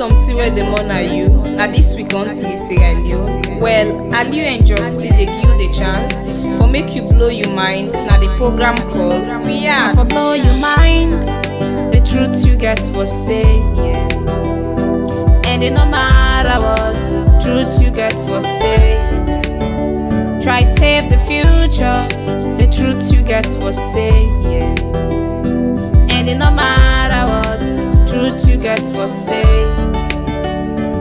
something where the money are you. Now this week on Sierra Leone. Well, Aliu and Jusu they give the chance for make you blow your mind. Now the program called We Are For blow your mind, the truth you get for say. And it no matter what, truth you get for say. Try save the future, the truth you get for say. And it no matter what, truth you get for say.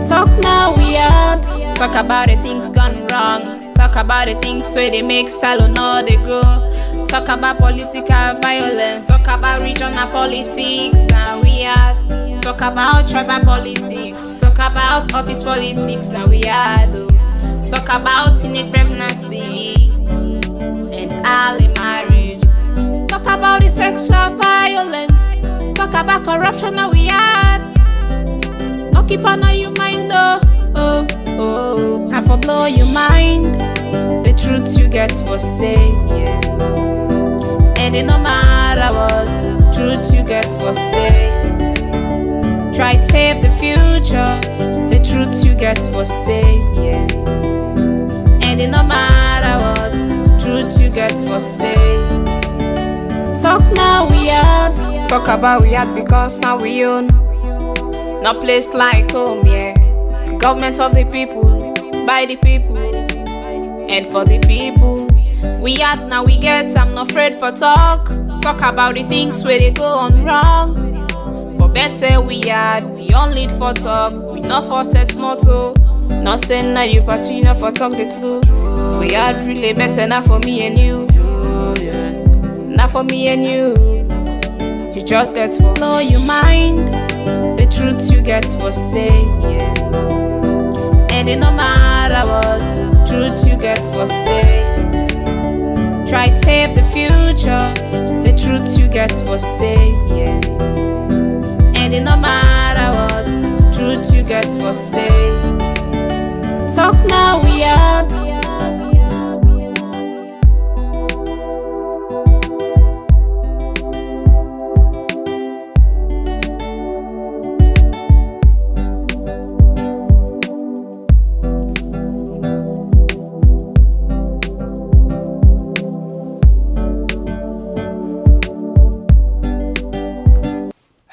Talk now we are. Talk about the things gone wrong. Talk about the things where they make salon or they grow. Talk about political violence. Talk about regional politics. Now we are. Talk about tribal politics. Talk about office politics. Now we are. Talk about teenage pregnancy and early marriage. Talk about the sexual violence. Talk about corruption. Now we are. No keep on your mind though. I for blow your mind. The truth you get for say. And it no matter what, truth you get for say. Try save the future, the truth you get for say. And it no matter what, truth you get for say. Talk now we are. Talk about we are because now we own. No place like home, yeah. Government of the people, by the people, and for the people. We are now we get, I'm not afraid for talk. Talk about the things where they go on wrong. For better we are, we only for talk. We not for set motto. Not saying that you but you not for talk the truth. We are really better not for me and you. Not for me and you. You just get for blow your mind. The truth you get for say. And it no matter what, truth you get for say. Try save the future, the truth you get for say. And it no matter what, truth you get for say. Talk now we are.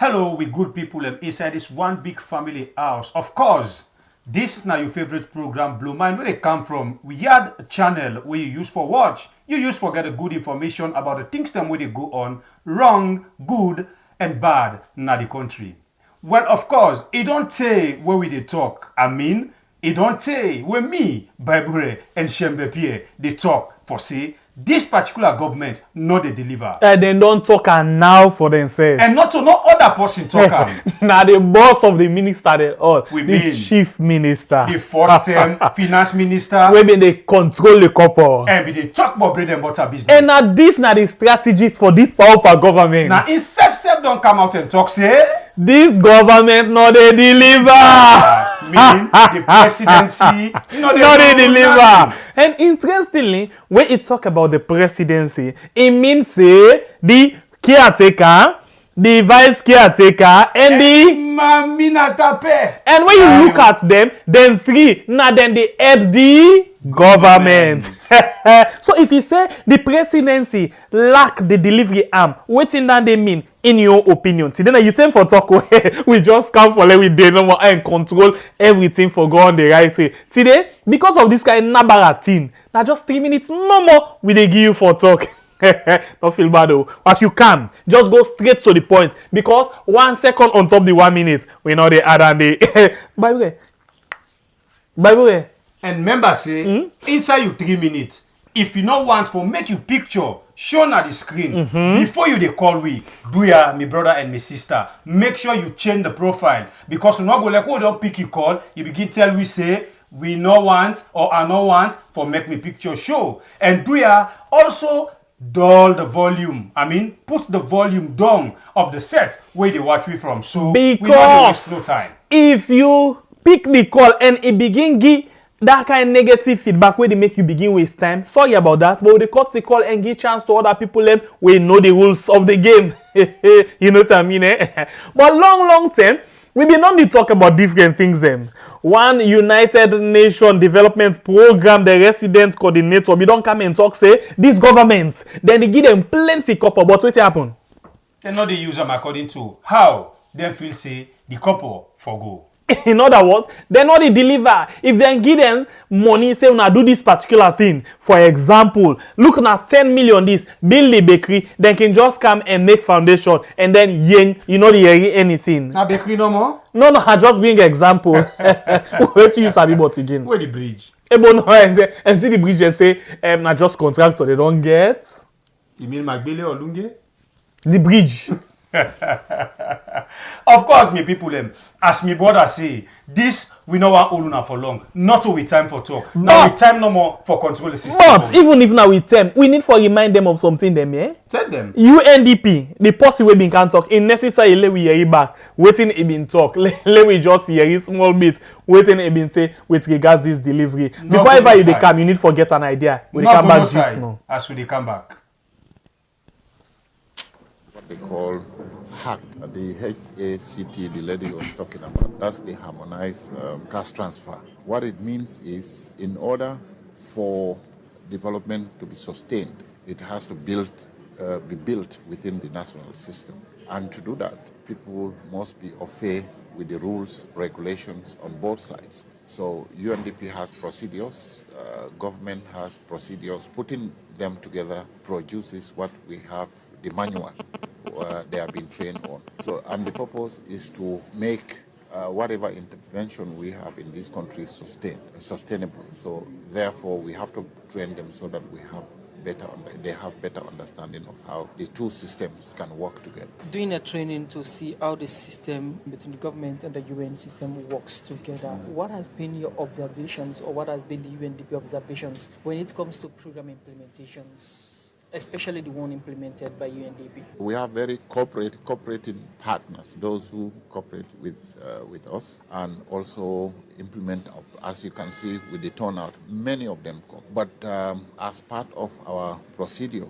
Hello, we good people inside this one big family house. Of course, this is not your favorite program, Blue Mind. Where they come from? We had a channel where you use for watch. You use for get a good information about the things that where they go on, wrong, good, and bad in the country. Well, of course, it don't say where we they talk. I mean, it don't say where me, Bible, and Shembe Pierre, they talk for say. This particular government not they deliver. And they don't talk and now for themselves. And not to no other person talk am. Now the boss of the minister, they all. We the mean chief minister. the first term finance minister. Maybe they control the couple. And we they talk about bread and butter business. And now this now the strategies for this powerful government. Now in self don't come out and talk say. This government not they deliver. Mean the presidency not they deliver. And interestingly, when it talk about the presidency, it means say the caretaker, the vice caretaker, and the Mamina Tape. and when you look at them, then three, now then they head the government. So if you say the presidency lack the delivery arm, what in that they mean in your opinion? Today you tend for talk away. We just come for let we day no more and control everything for go on the right way. Today, because of this kind of nabaratin, now just 3 minutes no more we they give you for talk. Don't feel bad though. But you can just go straight to the point because 1 second on top the 1 minute we know the other day. By the way. And remember say inside you 3 minutes. If you not want for make you picture shown on the screen before you they call we do ya me brother and me sister, make sure you change the profile because we not go like oh don't pick you call you begin tell we say we no want or I no want for make me picture show and do ya also dull the volume. I mean put the volume down of the set where they watch we from so because we don't waste no time. If you pick the call and it begin give that kind of negative feedback where they make you begin waste time. Sorry about that, but they cut the call and give chance to other people them we know the rules of the game. You know what I mean? But long term, We be not need talk about different things them. One United Nations Development Program, the resident coordinator, we don't come and talk say this government. Then they give them plenty couple, but what happen? They know they use them according to how they feel say the couple for go. In other words, they not they deliver. If they give them money, say una do this particular thing. For example, look at 10 million this, build the bakery, then can just come and make foundation, and then you know the anything. Now bakery no more? No, I just bring example. Wait till you sabi but again. Where the bridge? Ebo no and see the bridge and say na just contractor they don't get. You mean Magbele or Lunge? The bridge. Of course, me people as me brother say, this we know want Oluna for long. Not with time for talk. Now with time no more for control the system. But even if now with them, we need for remind them of something them, yeah? Tell them. UNDP, the policy we been can talk. In necessary let we hear it back. Waiting it been talk. Let we just hear it small bit. Waiting it been say with regards this delivery. No before ever you side. they come, you need for get an idea. When Not they come go back no this side now. as we they come back. What they call HACT, the HACT, the lady was talking about. That's the harmonized cash transfer. What it means is, in order for development to be sustained, it has to be built within the national system. And to do that, people must be au fait with the rules, regulations on both sides. So UNDP has procedures, government has procedures. Putting them together produces what we have, the manual they have been trained on. So, and the purpose is to make whatever intervention we have in this country sustainable. So, therefore, we have to train them so that they have better understanding of how the two systems can work together. Doing a training to see how the system between the government and the UN system works together. What has been your observations, or what has been the UNDP observations when it comes to program implementations, especially the one implemented by UNDP? We have very cooperating partners, those who cooperate with us and also implement, as you can see with the turnout, many of them come. But as part of our procedure,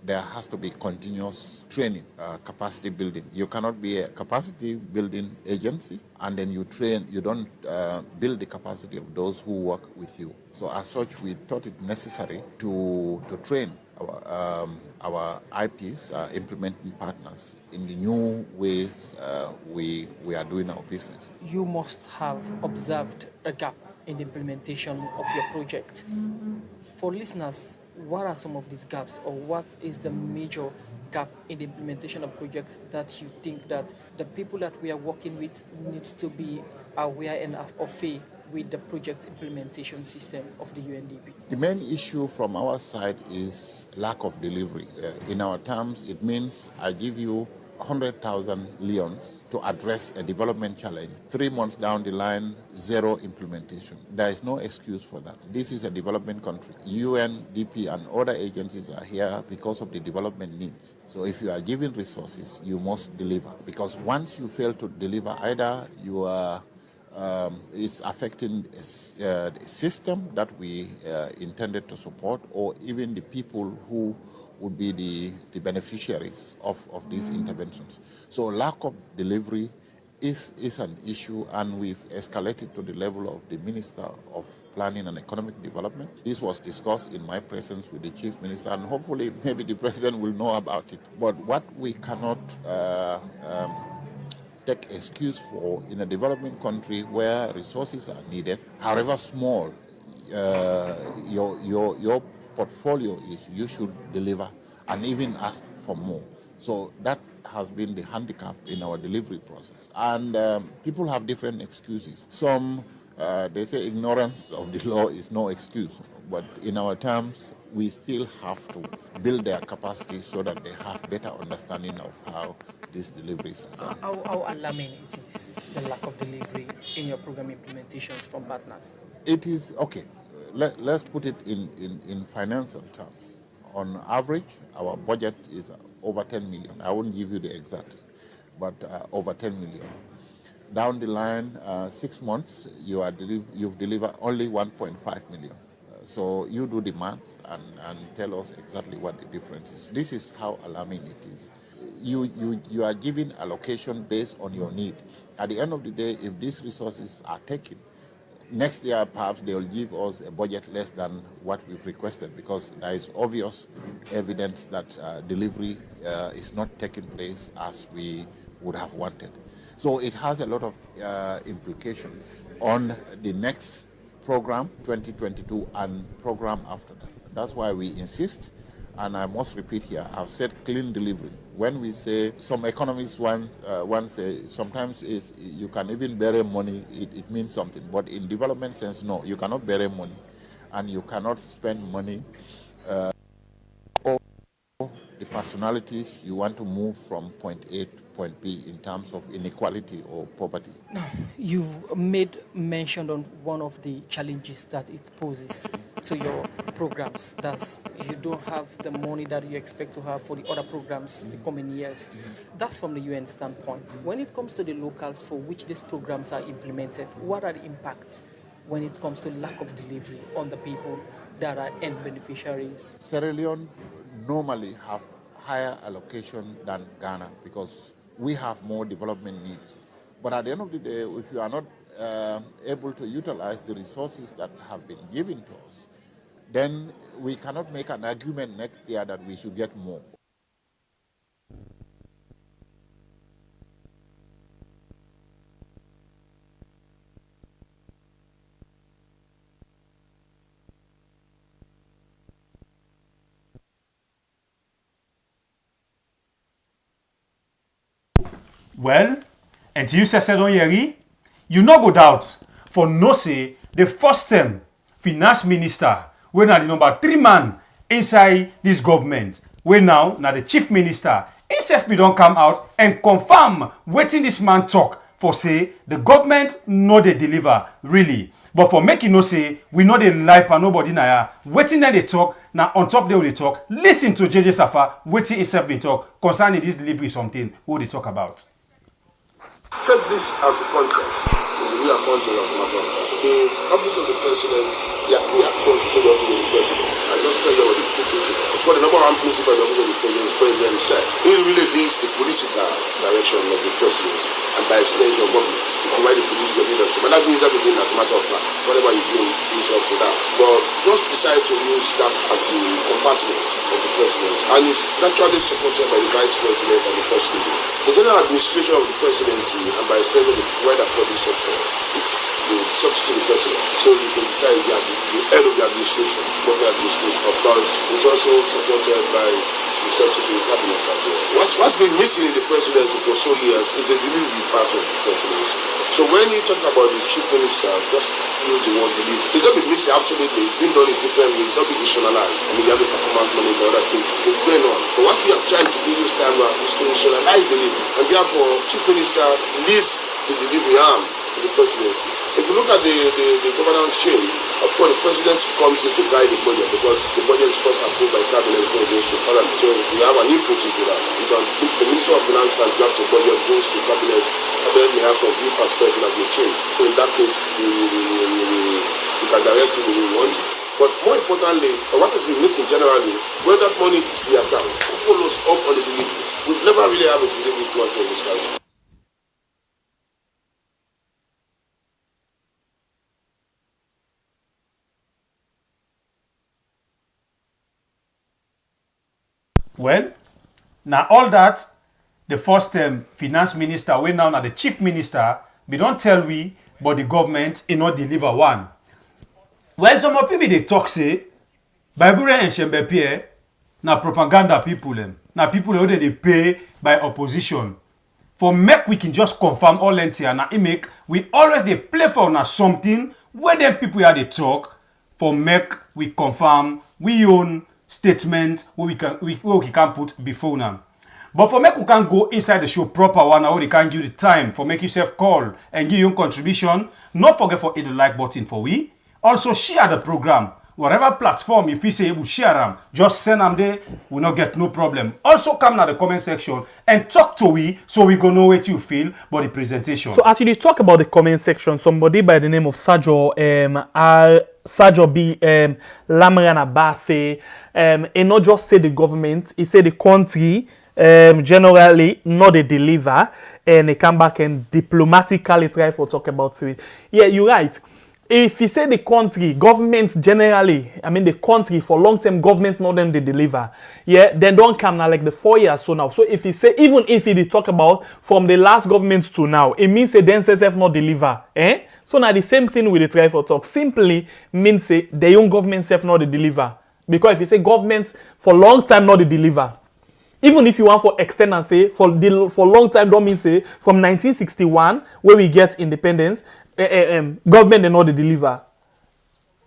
there has to be continuous training, capacity building. You cannot be a capacity building agency and then you don't build the capacity of those who work with you. So as such, we thought it necessary to train our IPs, implementing partners, in the new ways we are doing our business. You must have observed a gap in the implementation of your project. For listeners, what are some of these gaps, or what is the major gap in the implementation of projects that you think that the people that we are working with needs to be aware enough of with the project implementation system of the UNDP? The main issue from our side is lack of delivery. In our terms, it means I give you 100,000 leons to address a development challenge. 3 months down the line, zero implementation. There is no excuse for that. This is a development country. UNDP and other agencies are here because of the development needs. So if you are given resources, you must deliver. Because once you fail to deliver, either you are it's affecting the system that we intended to support, or even the people who would be the beneficiaries of these interventions. So lack of delivery is an issue, and we've escalated to the level of the Minister of Planning and Economic Development. This was discussed in my presence with the Chief Minister, and hopefully maybe the President will know about it. But what we cannot take excuse for in a development country where resources are needed, however small your portfolio is, you should deliver and even ask for more. So that has been the handicap in our delivery process. And people have different excuses. Some, they say ignorance of the law is no excuse. But in our terms, we still have to build their capacity so that they have better understanding of how these deliveries are done. How alarming it is, the lack of delivery in your program implementations from partners? It is, okay, let's put it in financial terms. On average, our budget is over 10 million. I won't give you the exact, but over 10 million. Down the line, 6 months, you've delivered only 1.5 million. So you do the math and tell us exactly what the difference is. This is how alarming it is. You are giving allocation based on your need. At the end of the day, if these resources are taken, next year perhaps they will give us a budget less than what we've requested, because there is obvious evidence that delivery is not taking place as we would have wanted. So it has a lot of implications on the next program, 2022, and program after that. That's why we insist, and I must repeat here, I've said clean delivery. When we say, some economists once say, sometimes is you can even bury money, it means something. But in development sense, no, you cannot bury money, and you cannot spend money or the personalities you want to move from point A to point B in terms of inequality or poverty. You've made mention on one of the challenges that it poses to your programs. That's you don't have the money that you expect to have for the other programs the coming years. That's from the UN standpoint. When it comes to the locals for which these programs are implemented, what are the impacts when it comes to lack of delivery on the people that are end beneficiaries? Sierra Leone normally have higher allocation than Ghana because we have more development needs. But at the end of the day, if you are not able to utilize the resources that have been given to us, then we cannot make an argument next year that we should get more. Well, and you say don't yeri, you no go doubt for no say the first term finance minister when na the number 3 man inside this government, when now the chief minister himself be don come out and confirm wetin this man talk for say the government no dey deliver really. But for make you know say we no dey lie pa nobody na ya, wetin dem dey talk na on top they dey talk. Listen to JJ Saffa wetin himself been talk concerning this delivery something wey dey talk about. Set this as a context, is the real context of the matter of fact. The office of the president, there are 3 actions to the office of the president. I just tell you what the principle. Of course, the number 1 principle of the office of the president said, he really leads the political direction of the presidency and by extension government to provide the political leadership. And that means everything as a matter of fact. Whatever you do is up to that. But just decide to use that as a compartment of the presidency. And it's actually supported by the vice president and the first lady. The general administration of the presidency and by extension the wider public sector, it's the substitute the president. So you can decide the head of the administration, public administration. Of course, it's also supported by the secretary of the cabinet as well. What's been missing in the presidency for so years is the delivery part of the presidency. So when you talk about the chief minister, just use the word delivery. It's not been missing absolutely. It's been done in different ways. It's not been institutionalized. I mean, you have the performance money, the other thing. It's going on. But what we are trying to do this time is to institutionalize delivery. And therefore, chief minister leads the delivery arm of the presidency. If you look at the governance change, of course, the presidency comes in to guide the budget because the budget is first approved by cabinet before it goes to parliament. So we have an input into that. You can look, the Minister of Finance can draft the budget, goes to cabinet. Cabinet may have some view perspective that will change. So in that case, we can direct it the way we want it. But more importantly, what has been missing generally, where that money is the account, who follows up on the delivery? We've never really had a delivery culture in this country. Well, now all that the first finance minister, when now the chief minister, we don't tell we, but the government not deliver one. Well, some of you be they talk say, Bible and Shembe na propaganda people na people who they pay by opposition. For make we can just confirm all here na make we always they play for na something where them people are they talk for make we confirm we own statement where we can put before now. But for make we can go inside the show proper one, how they can give you the time for make yourself call and give your contribution. Not forget for hit the like button for we. Also share the program whatever platform if you say we share them, just send them there, we not get no problem. Also come to the comment section and talk to we so we go know what you feel about the presentation. So as you talk about the comment section, somebody by the name of Sajo B Lamran Abbas say and not just say the government, he say the country generally not they deliver, and they come back and diplomatically try to talk about it. Yeah, you're right. If you say the country, government generally, I mean the country for long-term government not them they deliver, yeah, then don't come now like the 4 years so now. So if you say, even if you talk about from the last government to now, it means say then self not deliver, eh? So now the same thing with the try for talk. Simply means say the young government self not they deliver. Because if you say government for long time not they deliver, even if you want for extend and say for long time don't mean say from 1961 where we get independence, government they not they deliver.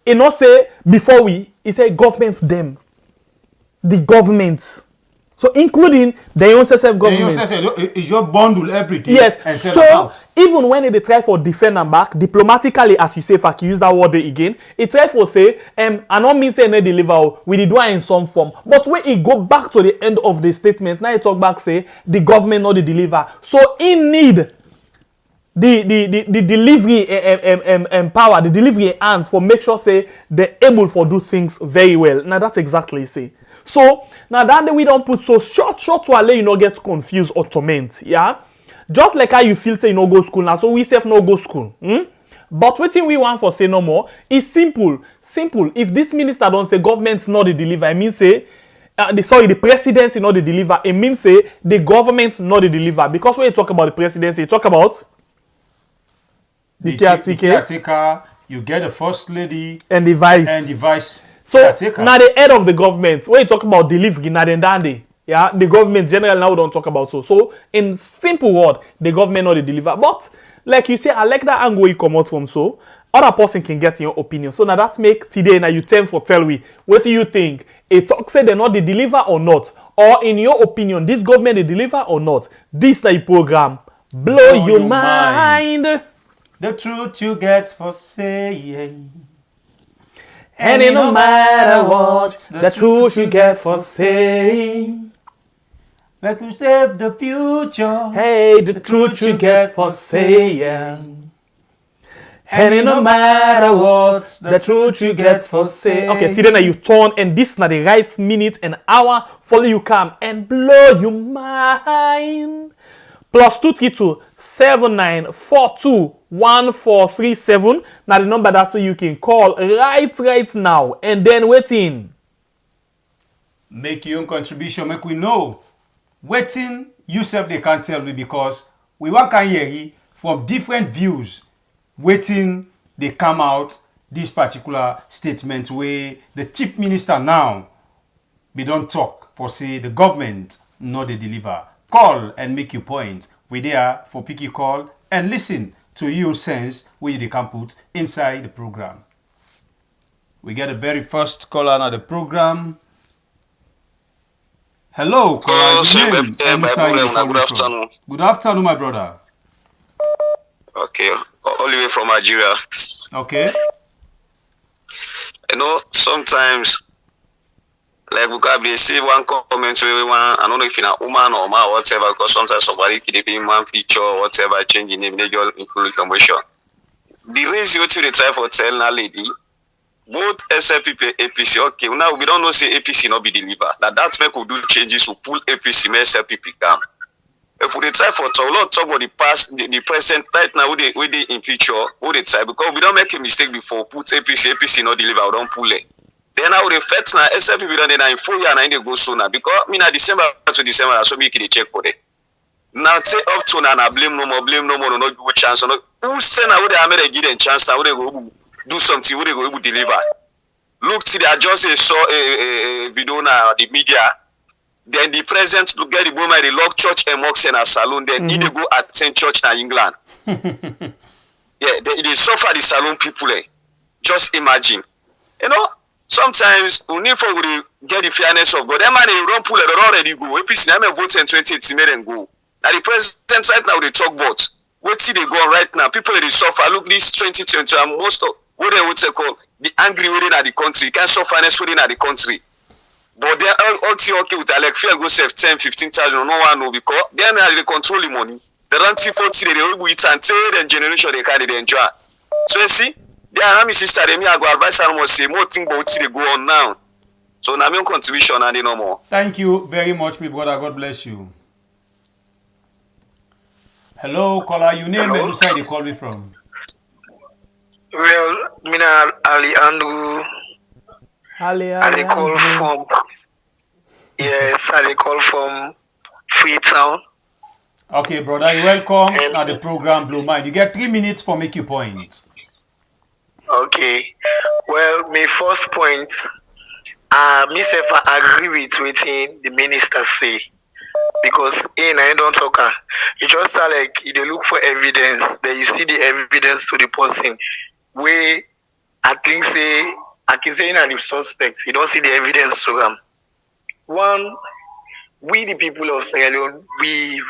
It not say before it say government them, the governments. So including the own self-government. Is your bundle everything. Yes. And So even when they try for defend and back, diplomatically, as you say, if I can use that word again, it try for say, I don't mean say they deliver, we did do it in some form. But when it go back to the end of the statement, now it talk back say the government not the deliver. So in need the delivery power, the delivery hands for make sure say they're able for do things very well. Now that's exactly say. So now that we don't put so short to allow you not get confused or torment, yeah. Just like how you feel say you no go school now, so we self no go school. But what we want for say no more is simple. If this minister don't say government not the deliver, I mean say the presidency not the deliver. It means say the government not the deliver. Because when you talk about the presidency, you talk about the caretaker, you get the first lady and the vice. So now the head of the government, when you talk about delivery, now then yeah, the government generally now don't talk about so. So in simple word, the government not the deliver. But like you say, I like that angle you come out from so. Other person can get your opinion. So now that make today now you tell me what do you think? A talk say they not the deliver or not? Or in your opinion, this government they deliver or not? This like program blow your mind. The truth you get for saying. And it no matter what, the truth you get for saying. Like you save the future. Hey, the truth you get for saying. And it no matter what, the truth you get for saying. Okay, today now you turn and this now the right minute and hour follow you come and blow your mind. +232 7942 1437. Now the number that you can call right now and then waiting. Make your own contribution, make we know. Waiting, you self they can't tell me because we want to hear from different views. Waiting, they come out this particular statement where the chief minister now we don't talk for say the government not they deliver. Call and make your point. We there for pick your call and listen to your sense where they can put inside the program. We get the very first caller on the program. Hello, caller. Good afternoon. Good afternoon, my brother. Okay, all the way from Nigeria. Okay. You know, sometimes, like we can see one comment where one, I don't know if you're a woman or man or whatever, because sometimes somebody can be man feature or whatever, changing name, they just include information. The reason you to try for telling a lady, both SLP APC, okay, now we don't know say APC not be delivered. That's make we do changes to pull APC, may SLP come. If we try for talk about the past, the present right now, we they in future, we they try because we don't make a mistake before put APC not deliver, we don't pull it. Then I would effect now SLP we don't in 4 years and they go sooner because I mean December to December, so we can check for it. Now say up to now, blame no more, no give a chance. No, who say now they have a give them chance? Now they go do something, they go deliver. Look, see, I just saw a video now the media. Then the president to get the woman the lock church and mosque in a saloon. Then he go attend church in England. Yeah, they suffer the saloon people. Just imagine, you know. Sometimes we need for get the fairness of God. That man they run pull it already go. APC them vote in 2018 made them go. Now the president right now they talk about what see they go right now. People they suffer. Look this 2020 and most of what they would say call the angry within at the country, can't solve finance within at the country. But they all okay with like fear go save 10, 15,000, no one know because they are not control the money. They run 40, they will eat and trade and generation they can't enjoy. So you see, they are my sister, they me I go advise and say more thing about they go on now. So now my contribution and no more. Thank you very much, my brother. God bless you. Hello, caller. You name and who side you call me from? Well, Mina Ali Andrew. I call from. Yes, I call from Freetown. Okay, brother. You're welcome at the program Blue Mind. You get 3 minutes for make your point. Okay. Well, my first point, myself I agree with Wetin the minister say. Because I don't talk. You just start like they look for evidence. Then you see the evidence to the person. Where I can say the suspects. You don't see the evidence to them. One, we the people of Sierra Leone, we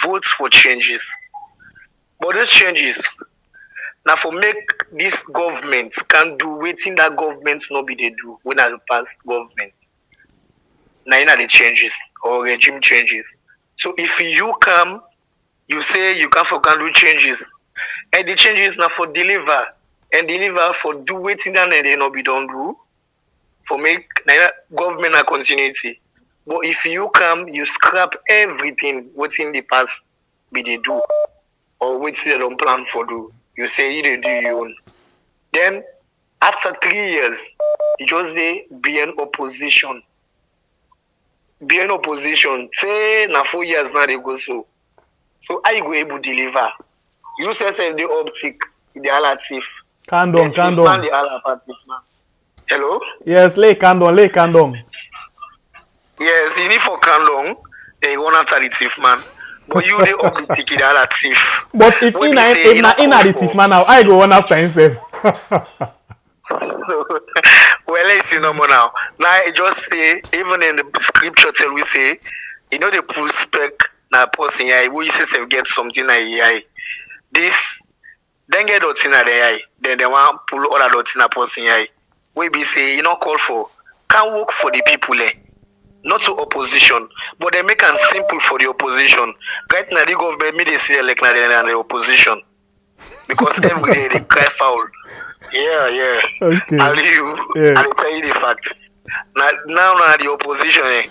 vote for changes. But those changes, now for make this government can do waiting that government not be they do when I past government. Now you know the changes or regime changes. So if you come, you say you can do changes. And the changes now for deliver for do waiting that they not be done do for make government a continuity. But if you come, you scrap everything within the past be they do or which they don't plan for do. You say you do your own. Then after 3 years, you just say be an opposition. Be an opposition. Say na 4 years now they go so. So how you go able to deliver? You say the optic, the alatif. Kandong. Hello? Yes, lay kandong. Yes, you need for kandong, they go after the thief man. But you the optic, the alatif. But if in the thief man now, I go one after himself. So, well, let's see no more now. Now, I just say, even in the scripture, tell we say, you know, the pull spec na person AI, we say get something like AI. This, then get dots in the AI, then they want pull all the dots in a person AI. We be say, you know, call for, can work for the people, not to opposition, but they make it simple for the opposition. Right now, the government, me they say, like, now they're the opposition. Because every day they cry foul. Yeah. Okay. I'll tell you the fact. Now the opposition,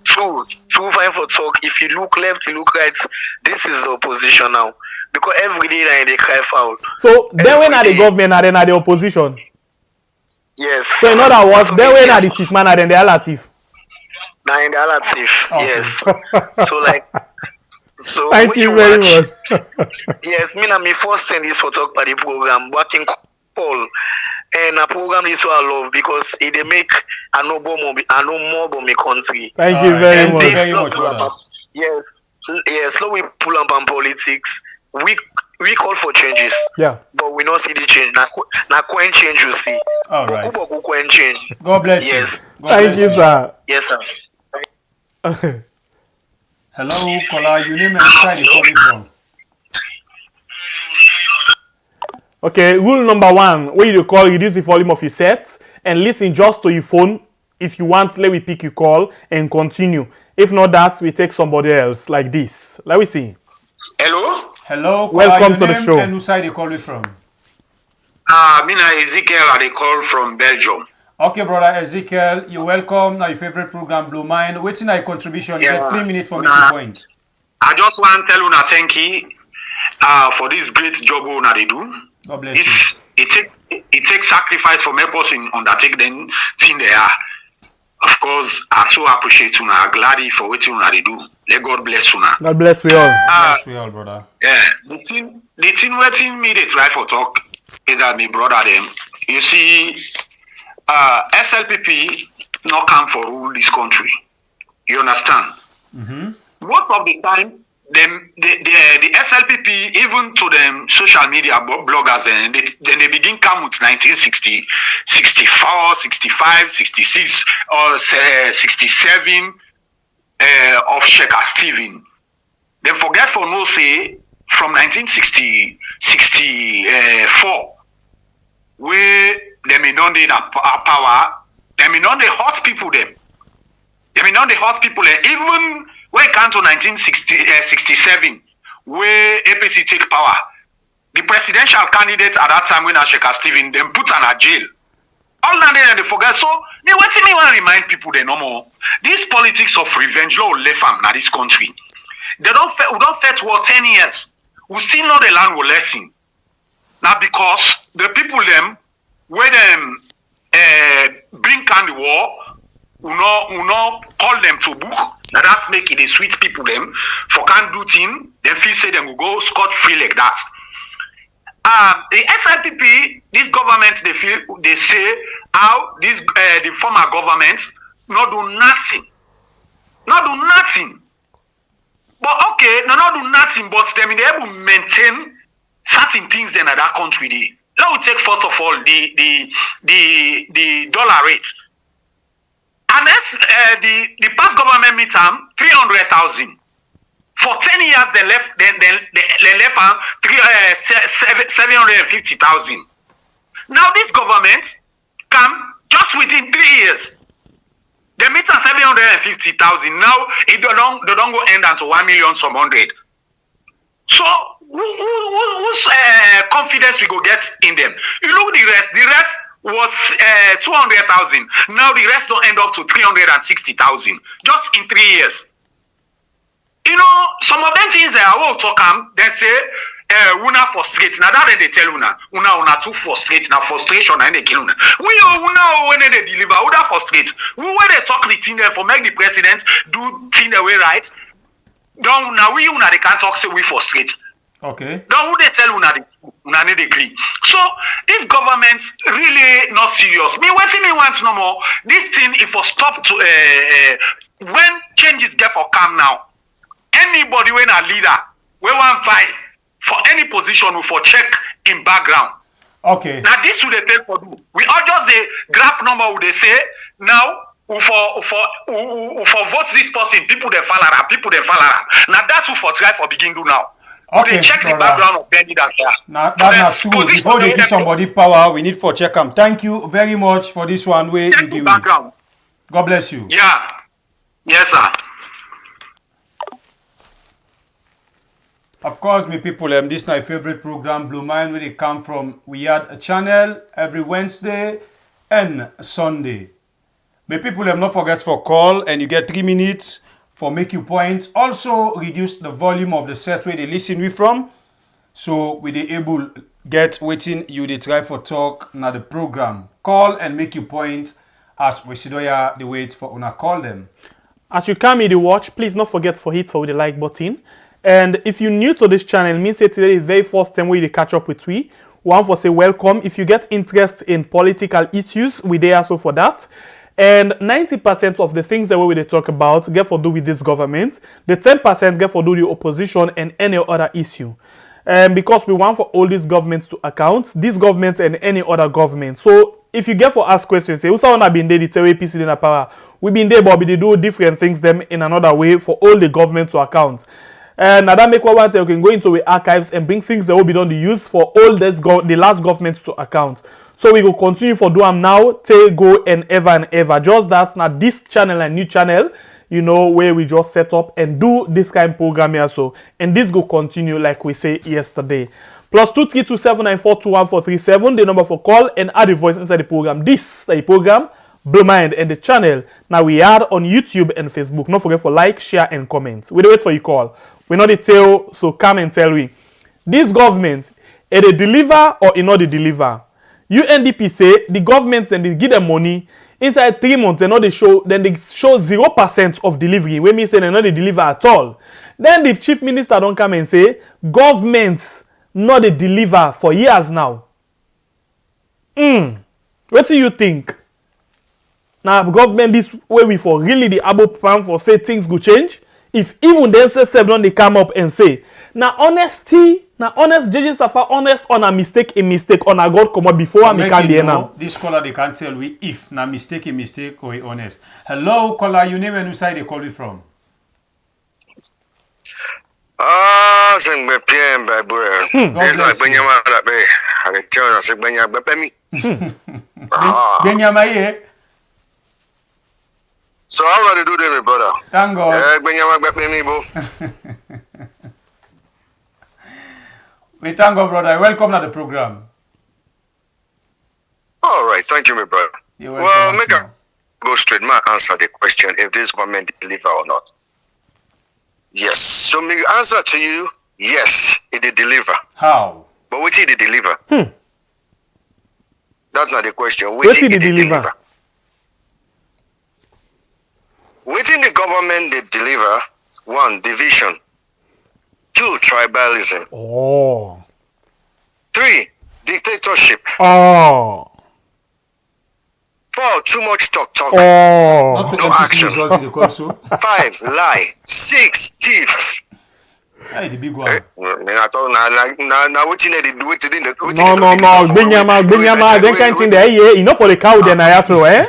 true fine for talk. If you look left, you look right, this is the opposition now. Because every day they cry foul. So then when are the government and then are the opposition? Yes. So in other words, then when are the thief man and then the other thief? Now in the other thief, yes. So thank you very much. Yes, me na me first send this for talk by the program, working call. And a program is so I love because it they make I know more about my country. Thank you very much. Very much, brother. Yes, so we pull up on politics. We call for changes. Yeah. But we don't see the change. Now coin change you see. All right. Coin change. God bless yes. you. Thank you, sir. Yes, sir. Hello, caller. You name and side you calling from? Okay, rule number 1, when you call, reduce the volume of your set and listen just to your phone. If you want, let me pick your call and continue. If not that, we take somebody else like this. Let me see. Hello? Hello, caller. Welcome You to the name show. And who side you calling from? Mina Ezekiel, I call from Belgium. Okay, brother Ezekiel, you're welcome. Now your favorite program, Blue Mind. Waiting a contribution. You get 3 minutes for making point. I just want to tell you thank you for this great job una they do. God bless you. It takes sacrifice for me person undertake them thing they are. Of course, I so appreciate una. Glad for what una they do. Let God bless una. God bless we all. Bless we all, brother. Yeah, the thing waiting me they try for talk is that me brother them. You see, SLPP not come for rule this country. You understand? Mm-hmm. Most of the time, the SLPP, even to them social media bloggers, and they begin come with 1960, 64, 65, 66, or 67 of Sheikh Stephen. They forget for no say from 1964. where they may not need a power, they may not they hurt people them. They may not they hurt people them. Even when it comes to 1967, where APC take power, the presidential candidate at that time when Asheka Stephen, them put on a jail. All that they forget. So, what me want to remind people they no more. This politics of revenge, law left from this country. We don't fight war 10 years. We still know the land will lesson. Now because the people them, where them bring on the war, we not call them to book. Now that's making the sweet people them for can't do thing. Then feel say them will go scot free like that. The SIPP, this government, they say how this the former government not do nothing. But okay, not do nothing, but them be able to maintain certain things then at that country. Let me take first of all the dollar rate. And that's the past government midterm 300,000. For 10 years they left 750,000. Now this government come just within 3 years. They meet 750,000. Now it don't go end unto 1,000,000 some hundred. So whose confidence we go get in them? You look the rest. The rest was 200,000. Now the rest don't end up to 360,000 just in 3 years. You know, some of them things I will talk they say una frustrate. Now that they tell una too frustrate. Now frustration and they kill una. Una when they deliver, una frustrate. When they talk the thing there for make the president do thing the way right. Don't now we una they can't talk say we frustrate. Okay. Now who they tell una need agree. So this government really not serious. Me what me want no more. This thing if for stop to when changes get for come now. Anybody when a leader, we want fight for any position we for check in background. Okay. Now this will they tell for do. We all just the graph number would they say now for vote this person, people they follow. Now that's who for try for begin do now. Okay, they check the background of their leaders there. Now that's true. Before they give somebody power, we need for check them. Thank you very much for this one way check the background. God bless you. Yeah. Yes, sir. Of course, me people, this is my favorite program, Blue Mind, where they come from. We had a channel every Wednesday and Sunday. Me people, not forget for call, and you get 3 minutes for make you points. Also, reduce the volume of the set where they listen we from, so we they able get waiting you they try for talk now the program. Call and make you point as we see the wait for una call them. As you come in the watch, please not forget for hit for the like button. And if you're new to this channel, means that today is the very first time we catch up with we. One for say welcome. If you get interest in political issues, we there also for that. And 90% of the things that we talk about get for do with this government. The 10% get for do the opposition and any other issue. Because we want for all these governments to account, this government and any other government. So if you get for ask questions, say, who's have been there, the APC in the power? We've been there, but they do different things them in another way for all the government to account. And now that make one you can go into the archives and bring things that will be done to use for all this the last government to account. So we will continue for do them now, till go and ever. Just that now this channel and new channel, you know, where we just set up and do this kind of program here. So and this will continue like we say yesterday. +2 327 942 1437, the number for call and add the voice inside the program. This is the program Blue Mind and the channel. Now we are on YouTube and Facebook. Don't forget for like, share, and comment. We don't wait for your call. We know the tell, so come and tell me. This government, they deliver or not they deliver? UNDP say the government and they give them money inside 3 months. They know they show 0% of delivery. When me say they not they deliver at all. Then the chief minister don't come and say governments not they deliver for years now. What do you think? Now government this way we for really the able plan for say things go change. If even then say don't they come up and say now honesty, now honest judges Saffa honest on a mistake, on a God come up before me can be now. This caller they can't tell we if na mistake or honest. Hello caller, you name and who side they call it from? Ah, sing me PM by boy. It's like bless you. Benjamin that way. I tell you, I say Benjamin by me. Benyamaye. So how are you doing, my brother? Thank God. Benjamin by me, bro. We thank God, brother. Welcome to the program. All right, thank you, my brother. You're welcome. Well, make a go straight. Man, answer the question if this government deliver or not. Yes. So my answer to you, yes, it did deliver. How? But what did it deliver? That's not the question. What did it deliver? Within the government, they deliver 1, division, 2, tribalism, Oh. 3, dictatorship, Oh. 4, too much talk. Oh. Not to No MCC action. results in the console. 5, lie, 6, thief. Hey, the big one. I thought now waiting they do it in the No. Benyama, I don't can't think that yeah, enough for the cow then I have to, eh?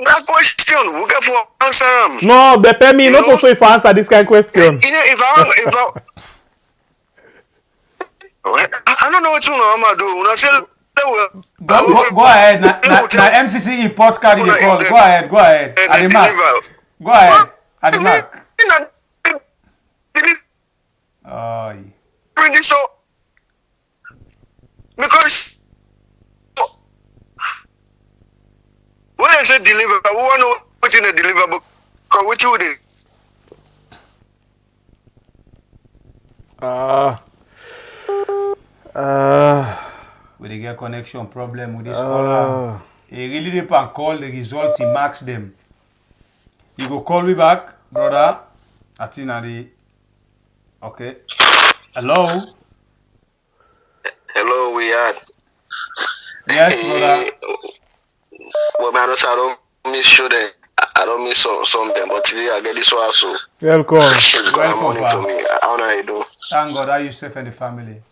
That question, we got for answer them. No, bepe me not also if I answer this kind of question. You know, if I don't know what you know, I'm gonna do. When I say Go ahead. Na MCC import card they call. Go ahead. Adimak. Go ahead. Adimak. Oh. Bring this up because when I say deliver, we want to know what in a deliver book. Because what you did. We dey get connection problem with this caller. He really depend call the result. He marks them. You go call me back, brother. I think the okay. Hello. Hello, we had. Yes, brother. Well, man, I don't miss sure that I don't miss some of them, but today I get this one also. Welcome. Welcome, to me. I don't know how you do. Thank God, are you safe and the family?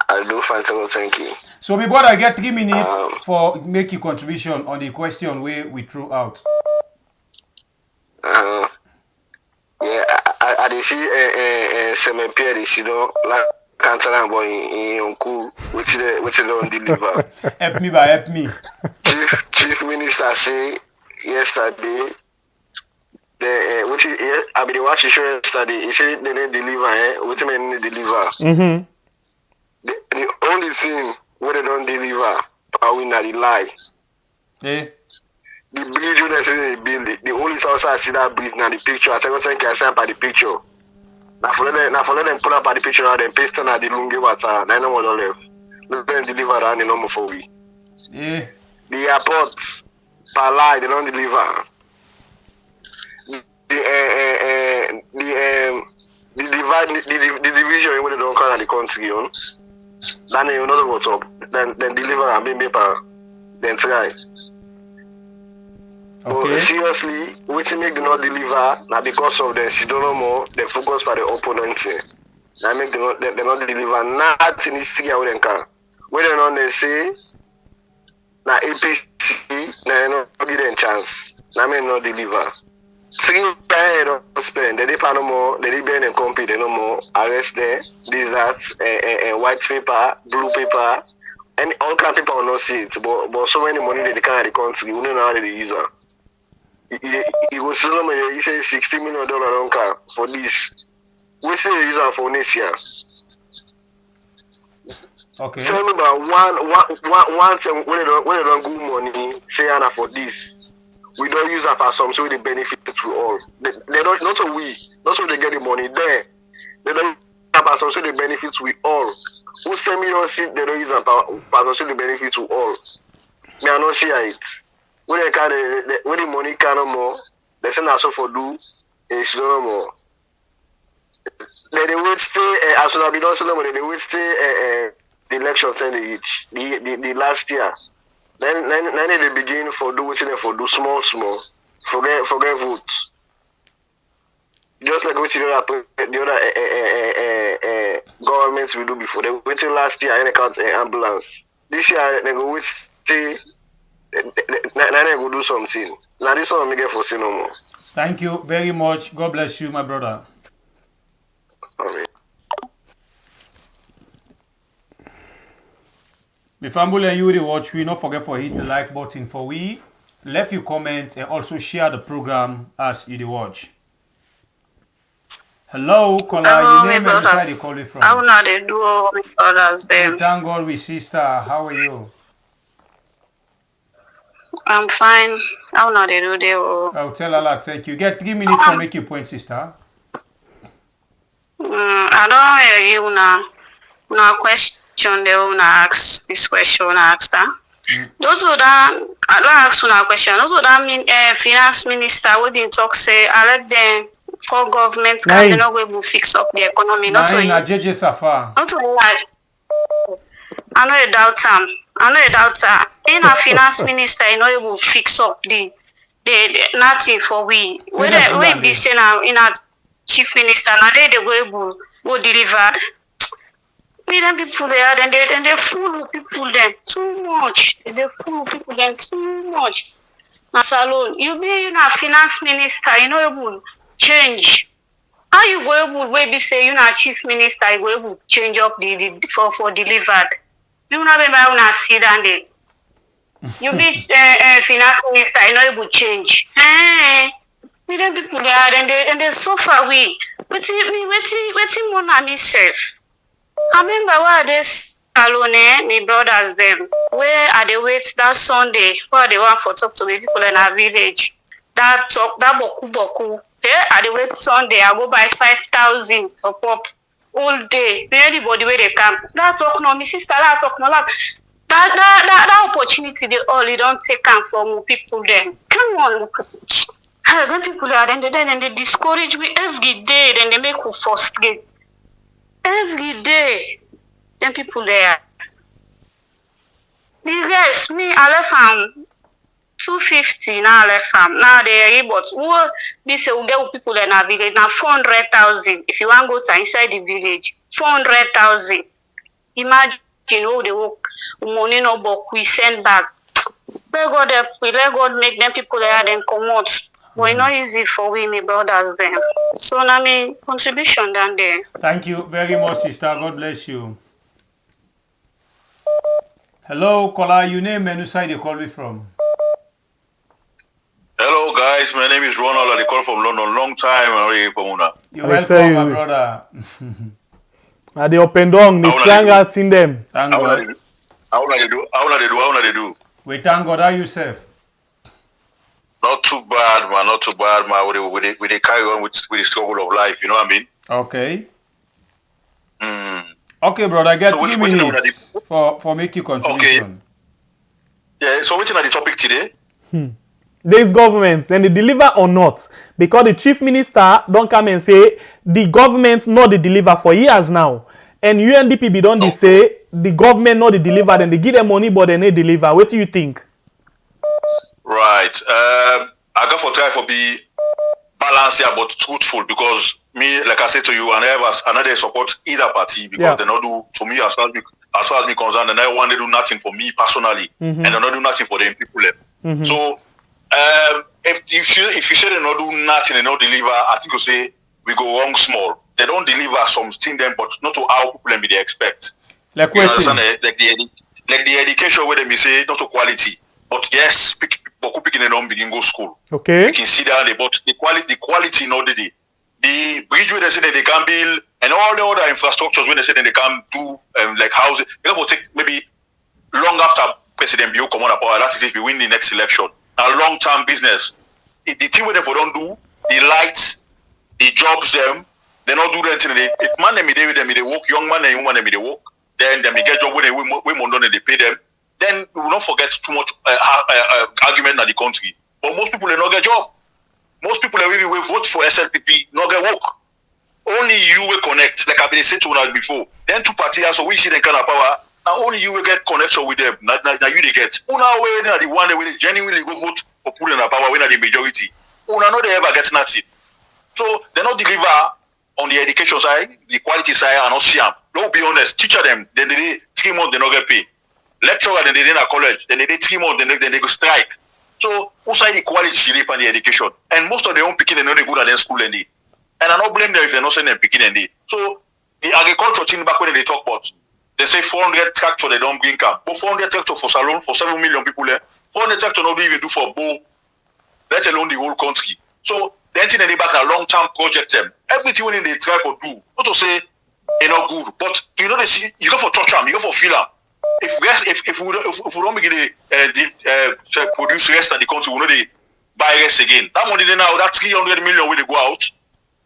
I do fine, thank you. So, my brother, get 3 minutes for make your contribution on the question we threw out. Yeah, I did see Seme Pierre, you know, like cancer boy in cool, which they don't deliver. Help me. Chief Minister say yesterday, which I been watching show yesterday. He said they didn't deliver. Which mean they deliver. The only thing where they don't deliver, are we not the lie. Eh? The bridge when they say they build it, the only source I see that bridge now the picture. I think I sent by the picture. Now for them pull up at the picture now, then paste on the lungi water. Now no more left. Let them deliver that no more for we. Yeah. The airport, per lie, they don't deliver. The division when they don't come in the country on. Then you know what's up. Then deliver and be paper. Then try. Okay. But seriously, waiting make them not deliver. Now because of the she don't know more. They focus for the opponent. Now make them not deliver. Nothing is still out and can. When they don't they say. Now APC, now not give them chance. Now may not deliver. 3 times don't spend. They depend no more. They depend and compete. They no more. Arrest there. This that white paper, blue paper, and all kind of people will not see it. But so many money they can't the country. We don't know how they use it. He was selling me. He said $60 million don't car for this. We say they use it for next year. Okay. Tell me about one thing when they don't good money, say Anna for this. We don't use that for some so they benefit to all. They don't not so we, not so they get the money there. They don't use that for some so they benefit to all. Who say me don't see they don't use that for so they benefit to all. Me I not see it. When they can when the money can no more, they say also for do it's no more. Then they wait stay as soon as we don't see no money, they wait stay the election 10 each the last year. Then they begin for do what they for do small. Forget vote. Just like what the other governments will do before. They waited last year and they count ambulance. This year they go wait stay. Now they go do something. Now this one make it for say no more. Thank you very much. God bless you, my brother. If I'm and you will watch, we not forget for hit the like button for we. Left your comment and also share the program as you dey watch. Hello, caller. Your name and inside you call it from. How now they do all with others them? Thank God, we sister. How are you? I'm fine. How now they do they all? I'll tell Allah thank you. Get 3 minutes to make your point, sister. I don't hear you now. Now question they wanna ask this question asked that. Those who that I don't ask una question. Those who that mean finance minister we been talk say I let them for government can they not go able to fix up the economy. Not to Na JJ Saffa. not to lie. I know a doubter. In a finance minister, you know, he will fix up the nothing for we. Whether we be saying in a chief minister, now they go able go deliver. We them people there, then they fool people them too much. They fool people them too much. Now alone, you be in a finance minister, you know, you will change. How you go able we be say you know a chief minister, you go able change up the for delivered. You know be by una see down there. You be finance minister, you know able change. We them people there, then they suffer we. Wetin more na myself. I remember where this alone, my brothers them, where are they wait that Sunday, where they want for talk to the people in our village. That boku. Yeah, at the wait Sunday, I go buy 5,000 to pop all day. Anybody where they come. That talk no, my sister, that talk no that. That opportunity they all you don't take them from people then. Come on, then people are then they discourage me every day, then they make you frustrate. Every day, then people there. The rest, me, I left 250 now I left now they but who be say we get people in our village now 400,000 if you want to go to inside the village 400,000. Imagine how they work money no book we send back. Let God make them people there then come out. But it's not easy for we, my brothers then. So now me contribution down there. Thank you very much, sister. God bless you. Hello, caller. Your name and side you call me from. Hello guys, my name is Ronald. I call from London. Long time already from Una. You're welcome, my brother. They open down, they trying out in them. Thank God. How they do? We thank God. How you safe? Not too bad, man. Not too bad, man. We they carry on with the struggle of life. You know what I mean? Okay. Okay, brother. Get so 3 minutes for make you contribution. Okay. Yeah. So waiting at the topic today. This government, then they deliver or not? Because the chief minister don't come and say the government not they deliver for years now. And UNDP don't they say the government not they deliver, then they give them money but they not deliver. What do you think? Right. I got for try for be balanced here but truthful because me, like I said to you, and I know they support either party because they not do to me as far as me concerned, and I want to do nothing for me personally, and they not do nothing for them people. So if you say they not do nothing and not deliver, I think you say we go wrong small. They don't deliver something them, but not to how people they expect. Like you understand? Like the education where they say not to quality, but yes, people picking them begin go school. Okay. You can see that, but the quality not the bridge where they say that they can build and all the other infrastructures where they say that they can do like housing. They will take maybe long after President Bio come on power. That is if we win the next election. A long-term business. The thing where they don't do the lights, the jobs them, they not do anything. If man them they work, young man and young man they work, then they get job where they pay them. Then we will not forget too much argument in the country. But most people they not get job. Most people that will vote for SLPP not get work. Only you will connect, like I've been saying to you before. Then two parties, so we see them kind of power. Now only you will get connection with them. Now you they get. Una way the one that will genuinely go vote for pulling a power when the majority. Una know they ever get nothing. So they not deliver on the education side, the quality side, and not see them. Don't be honest. Teacher them, then they 3 months they not get paid. Lecturer then they in a college, then they 3 months, then they go strike. So who side equality rape and the education. And most of their own picking and not good at their school and they. And I don't blame them if they're not sending them picking and they. So the agriculture team back when they talk about, they say 400 tractor they don't bring camp. But 400 tractor for Salon for 7 million people there. 400 tractor not even do for Bo, let alone the whole country. So the thing they back a long-term project them. Everything when they try for do, not to say they're not good, but you know they see you go for touch them, you go for feel them. If we don't begin to produce rest in the country, we know they buy rest again. That money they now that 300 million when they go out.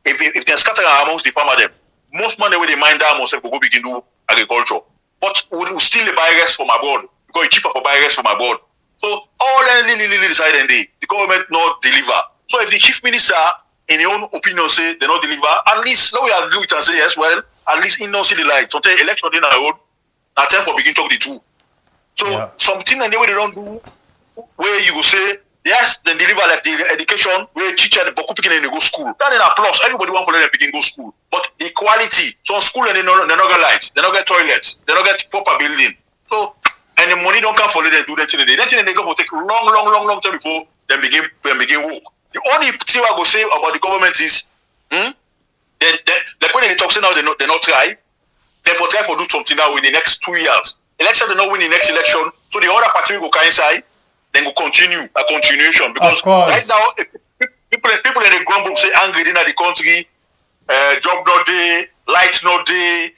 If they scatter amongst the farmer them, most money when they mine down must go begin to do agriculture. But we still buy rest from abroad because it's cheaper for buy rest from abroad. So all really decide and the government not deliver. So if the chief minister in your own opinion say they not deliver, at least now we agree with and say yes, well, at least in no see the light. Sometimes election in our road, now time for begin talk the two. So something and the way they don't do where you go say yes, then deliver like the education where teacher the boku picking and they go school. That is a plus. Everybody want for them begin go school. But equality, so school and they not get lights, they not get toilets, they not get proper building. So and the money don't come for them do that thing. That thing they go for take long time before them begin work. The only thing I go say about the government is then like when they talk say now they not try, therefore try for do something now in the next 2 years. Election they not win the next election, so the other party will go inside, then go continue a continuation because right now if people in the grumble say angry in the country, job not day, lights not day.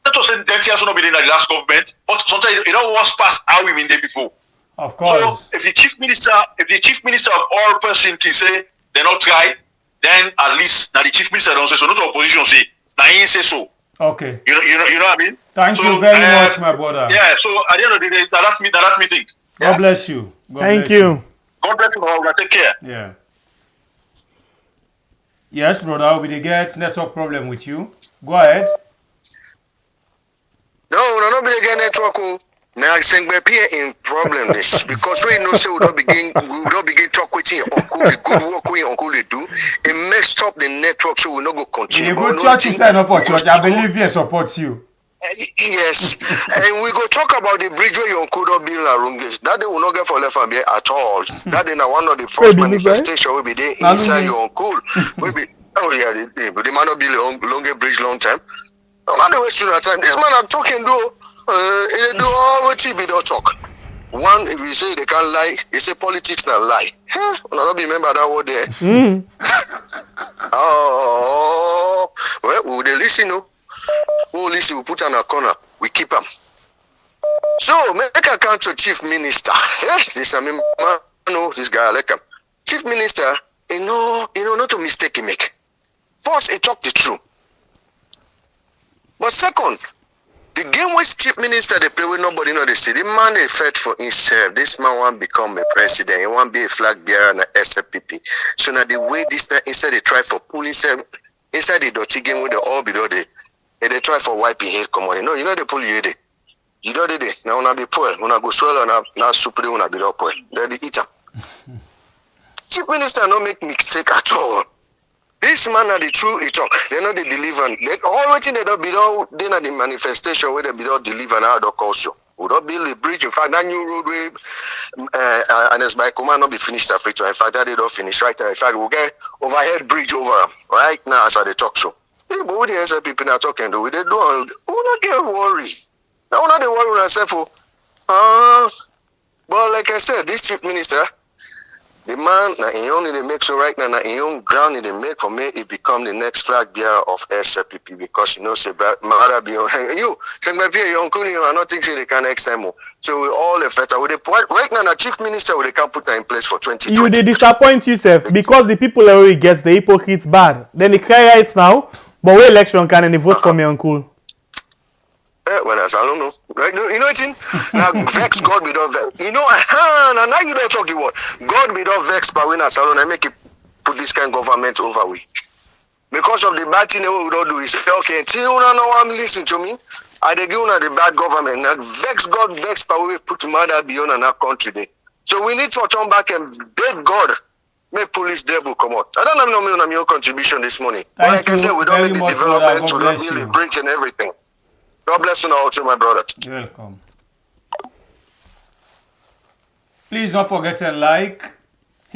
That was saying 10 years not been in the last government, but sometimes you know what's past how we been there before. Of course. So if the chief minister of all person can say they not try, then at least now the chief minister don't say so. Not the opposition say. Now he say so. Okay. You know what I mean? Thank you very much, my brother. Yeah. So at the end of the day, that me think. God bless you. Thank you. God bless you all. Take care. Yeah. Yes, brother. We did get network problem with you. Go ahead. No, be again network. Now I think we appear in problem this because we know say we don't begin talk with him uncle the good work we uncle they do. It messed up the network so we not go continue. You go church, you sign up for church. I believe he supports you. Yes, and we go talk about the bridge where your uncle don't build a room. That they will not get for left and be at all. That is now one of the first manifestation will be there inside your uncle. Will be but they might not build a longer bridge long time. Not the waste of time. This man I'm talking though. They do all what TV don't talk. One, if you say they can't lie, they say politics not lie. I don't remember that word there. Oh, well, they listen, no? We'll listen, we put on a corner, we keep them. So, make a count to chief minister. This I mean, no, this guy I like him. Chief minister, you know, not a mistake he make. First, he talk the truth. But second, the game with chief minister they play with nobody know they see. The man they fight for himself. This man want become a president. He want be a flag bearer and a SFPP. So now the way this time instead they try for pull himself inside the dirty game with the all below they try for wiping head come on. You know they pull you there. You know they now when I be poor, when I go swallow now super when I be up poor. They eat them. Chief minister no make mistake at all. This man are the true he talk. They know they deliver. All waiting they don't be done. They not the manifestation where they be done deliver now the culture. We don't build a bridge. In fact, that new roadway and it's by command not be finished Africa. In fact, that they don't finish right now. In fact, we'll get overhead bridge over them right now as I they talk so. Yeah, but what the answer people are talking to, we they do. We not get worried. Now we not they worry ourselves. But like I said, this chief minister. The man, he only they make so right now, he own ground they make for me, he become the next flag bearer of SFPP because you know, say, mother be on you, say, my peer, your uncle, I don't think they can next time. So we all affect with the point right now, the chief minister, they can put that in place for 2020. You they disappoint yourself because the people already gets the hypocrites bad. Then they cry right now, but what election can they vote for me uncle? Well, I don't know. Right? You know what I mean? Now, vex God be done vex. You know, now you don't talk the word. God be done vex, but when I salon, I make it put this kind of government over we. Because of the bad thing we don't do, he say, okay, until you don't know I'm listening to me, I they give you the bad government. Now, vex God, vex, but we put mother beyond in our country there. So we need to turn back and beg God, make police devil come out. I don't know your contribution this morning. But like I said, we don't need the development to not build a bridge and everything. God bless you all, my brother. You're welcome. Please don't forget to like,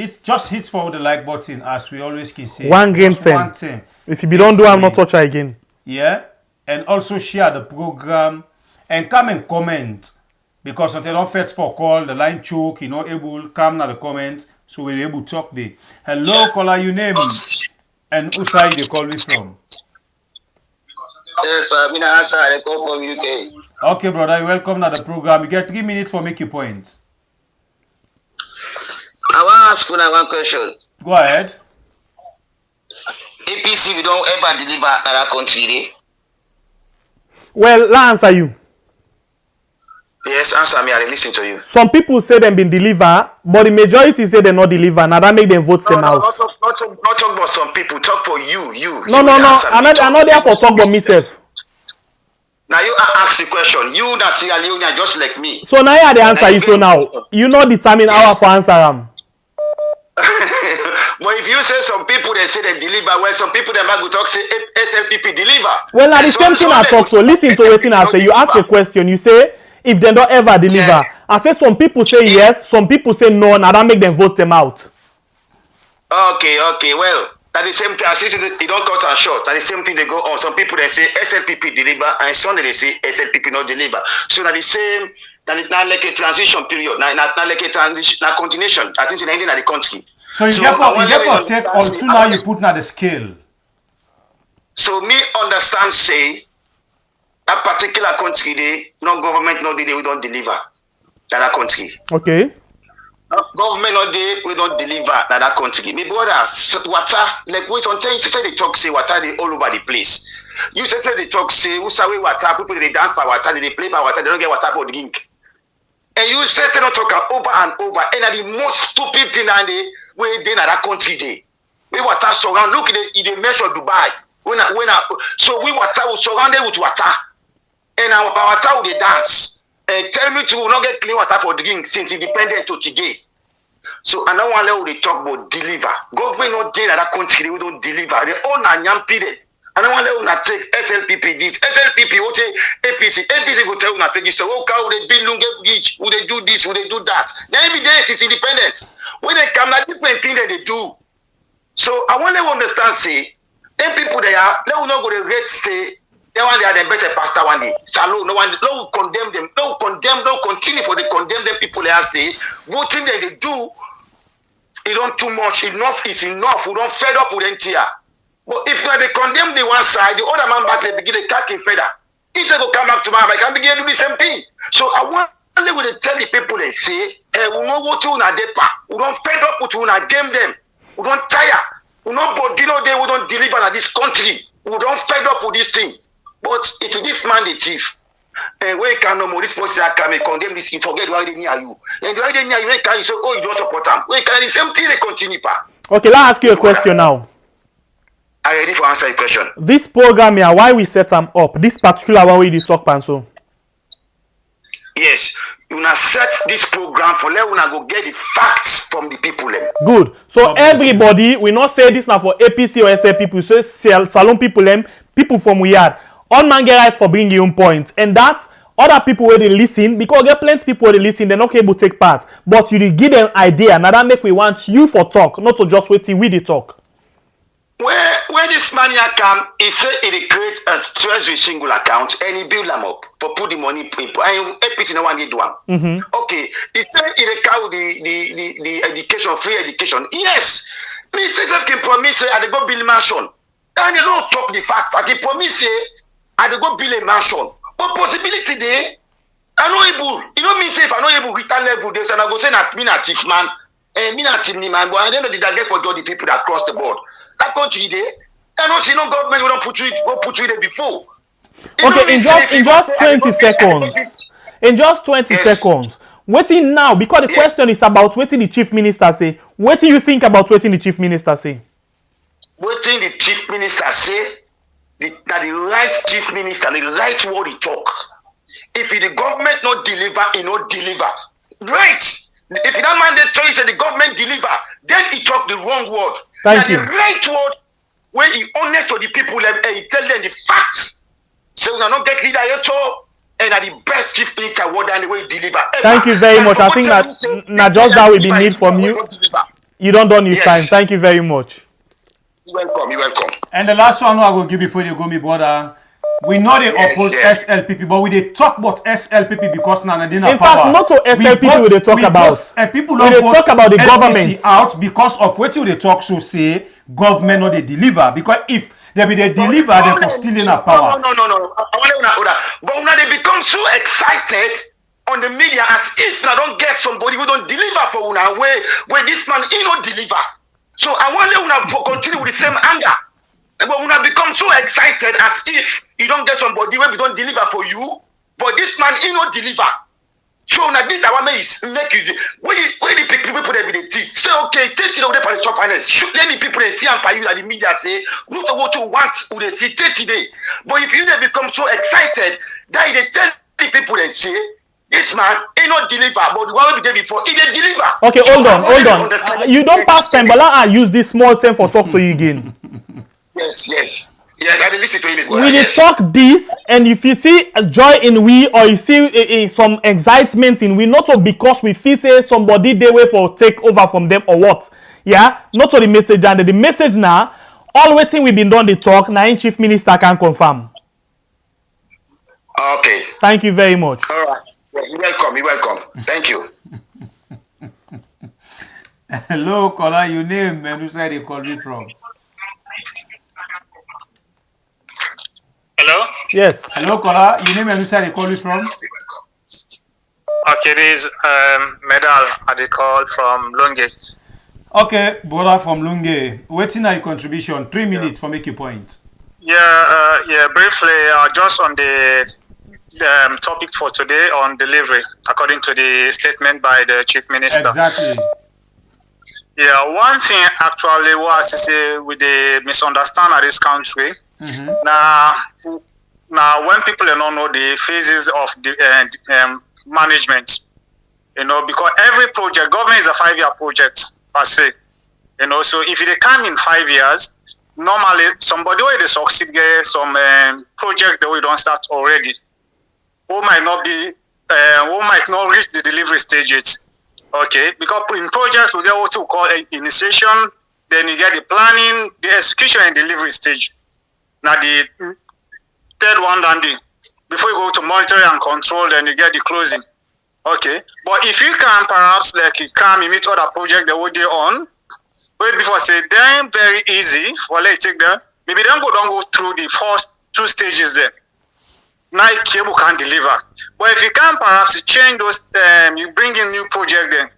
hit for the like button, as we always can say. One game Just thing. one thing. If you don't do, I'm not touch her again. Yeah, and also share the program and come and comment, because until don't fetch for call, the line choke, able come now the comment, so we're able to talk there. Hello, caller, your name and who side they call me from? Yes, I'm in answer. I call from UK. Okay, brother, you welcome to the program. You get 3 minutes for make your point. I want to ask you one question. Go ahead. APC, we don't ever deliver our country, eh? Well, let answer you. Yes, answer me. I listen to you. Some people say them been deliver, but the majority say they not deliver. Now that make them vote them out. Not talk about some people. Talk for you. No. I'm not there for talk about myself. Now you ask the question. You that Sierra Leonean just like me. So now I the answer you. So now you not determine how I answer them. But if you say some people they say they deliver, well, some people they might go talk say SLPP deliver. Well, now the same thing I talk. So listen to Wetin I say. You ask a question. You say if they don't ever deliver. Yes. I say some people say yes, some people say no. Now that make them vote them out. Okay. Well, that the same thing. I see they don't cut and short. That the same thing they go on. Some people they say SLPP deliver, and some they say SLPP not deliver. So now the same. Now like a transition period. Now like a transition. Now continuation. I think it's the ending of the country. So you therefore take until now you put now the scale. So me understand say that particular country they no government no they we don't deliver that country. Okay. Government no they we don't deliver that country. Me brothers water like wait until you say they talk say water they all over the place. You say they talk say who say water people they dance by water they play by water they don't get water for drink. And you say not talk over and over. And the most stupid thing and they where they in that country they. We water surround. Look in the measure Dubai. So we water surrounded with water. And our water will they dance. And tell me to not get clean water for drink since independent to today. So I don't want to they talk about deliver. Government not there in that country they don't deliver. They own a nyampide. I don't want to take SLPP this, SLPP, what APC go tell you say this, oh, how they build Lunge Bridge, would they do this, would they do that? Then every day it's independent. When they come, that different thing that they do. So I want to understand, say, them people they are, they will not go to rate say, they want they are the better pastor one day. Shalom, no one, no condemn them, no continue for the condemn them people they are say, voting that they do, it don't too much, enough is enough, we don't fed up with NTR. But if they condemn the one side, the other man back, they begin to catch him further. If they go come back to my, I can begin to do the same thing. So I want to tell the people they say, hey, we know what you na depa. We don't fed up with you na game them. We don't tire. We don't body no day. We don't deliver in this country. We don't fed up with this thing. But if this man the chief, and where can no more this person can condemn this, you forget why they near you. And why they near you, where can you say, oh, you don't support them? Where can the same thing they continue pa? Okay, let's ask you a question now. I ready for answer your question. This program here, why we set them up? This particular one we did talk panso. Yes, you na set this program for let una go get the facts from the people. Good. So everybody, we not say this now for APC or SA people. So Salon people, people from Weird. All man get right for bringing your own point, and that's other people where they listen because get plenty people where they listen. They're not able to take part, but you give them idea. Now that make we want you for talk, not to just wait till we the talk. Where this money come, he say he create a treasury single account and he build them up for put the money people. And APC no one did one. Okay, he say he account the education, free education. Yes, me say can promise say I go build mansion. And they don't talk the facts. I can promise say I go build a mansion. But possibility there, I know able. You know me say if I know able return level there, so I go say that me not thief man, and me not thief man. But I don't know the target for all the people that cross the board. That country there, I don't see no government will not put you there before. Okay, in just 20 seconds. In just 20 seconds. Waiting now, because the question is about what the chief minister say. What do you think about what the chief minister say? What the chief minister say? That the right chief minister, the right word he talk. If the government not deliver, he not deliver. Right. If that man the choice the government deliver, then he talk the wrong word. Thank you. The right word where he honest to the people and he tell them the facts. So we are not get leader yet and are the best chief minister word and the way he deliver. Thank you very much. I think that just that will be need from you. You don't done your Yes. time. Thank you very much. You're welcome. And the last one I will give before you go, me brother. We know they oppose SLPP, but we they talk about SLPP because now they In fact, not to SLPP we they talk about. And people We don't they vote talk about the NDC government out because of what they talk so say government or they deliver. Because if they be they deliver, they for stealing our power. No. But when they become so excited on the media as if I don't get somebody who don't deliver for una where this man he not deliver. So I want to continue with the same anger. But when I become so excited as if you don't get somebody where we don't deliver for you, but this man he not deliver. So now this I want is make you when the people put them in the teeth. Say okay, take it over for the shop finance. Shoot let the people they see and for you that the media say not to go to want who they see 30 days. But if you they become so excited that they tell the people they say this man he not deliver, but the one we did before he did deliver. Okay, so hold on. You don't pass time, but I use this small time for talk to you again. Yes, I did listen to him. We dey talk this, and if you see joy in we, or you see some excitement in we, not so because we feel say somebody dey way for take over from them or what, yeah, not to the message and the message now. All waiting we been done the talk. Now, in chief minister can confirm. Okay. Thank you very much. All right. You're welcome. Thank you. Hello, caller, your name and who side they call me from? Hello? Yes. Hello, caller, your name and who side they call me from? Okay, this is Medal I dey call from Lunge. Okay, brother from Lunge. Waiting on your contribution. 3 minutes for make your point. Yeah, briefly, just on the topic for today on delivery, according to the statement by the Chief Minister. Exactly. Yeah, one thing actually was with the misunderstanding of this country. Now when people don't know the phases of the management, because every project, government is a 5-year project per se. So if they come in 5 years, normally somebody who they succeed get some project that we don't start already, who might not reach the delivery stage yet. Okay, because in projects we get what we call initiation, then you get the planning, the execution and delivery stage. Now the third one done before you go to monitoring and control, then you get the closing. Okay, but if you can perhaps you meet other projects that we on, wait before say then very easy for let's take them. Maybe don't go through the first 2 stages there. Now cable can deliver. But if you can perhaps change those, you bring in new project then.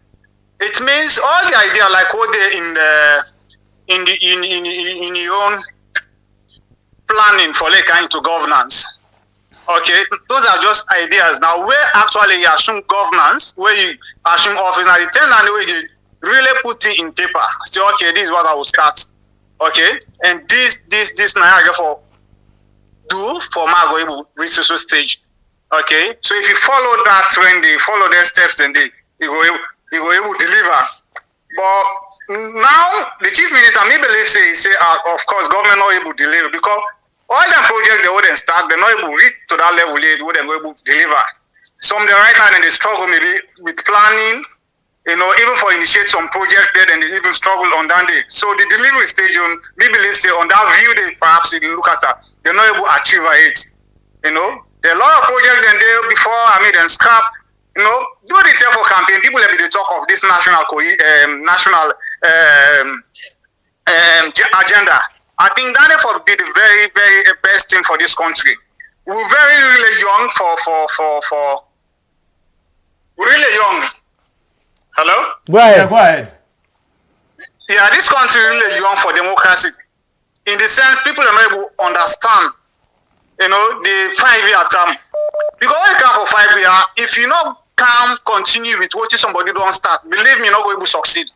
It means all the idea like what they in your own planning for into governance. Okay, those are just ideas. Now where actually you assume governance, where you assume office, now the 10 and way you really put it in paper. Say okay, this is what I will start. Okay, and this now I go for do for my go reach social stage. Okay, so if you follow that trend, follow their steps, then you go able to deliver. But now the chief minister me believe say of course government not able to deliver because all them projects they wouldn't start, they're not able to reach to that level yet where they're able to deliver. Some they right now and they struggle maybe with planning, even for initiate some projects there, and they even struggle on that day. So the delivery stage, we believe, say on that view, they perhaps if you look at that, they're not able to achieve it. There are a lot of projects then there before then scrap. Do the for campaign. People have been talk of this national agenda. I think that would be the very, very best thing for this country. We're really young for really young. Hello? Go ahead. Yeah, go ahead. Yeah, this country really young for democracy. In the sense, people are not able to understand, the 5-year term. Because when you come for 5 years, if you can't continue with what somebody don't start, believe me, you're not going to succeed.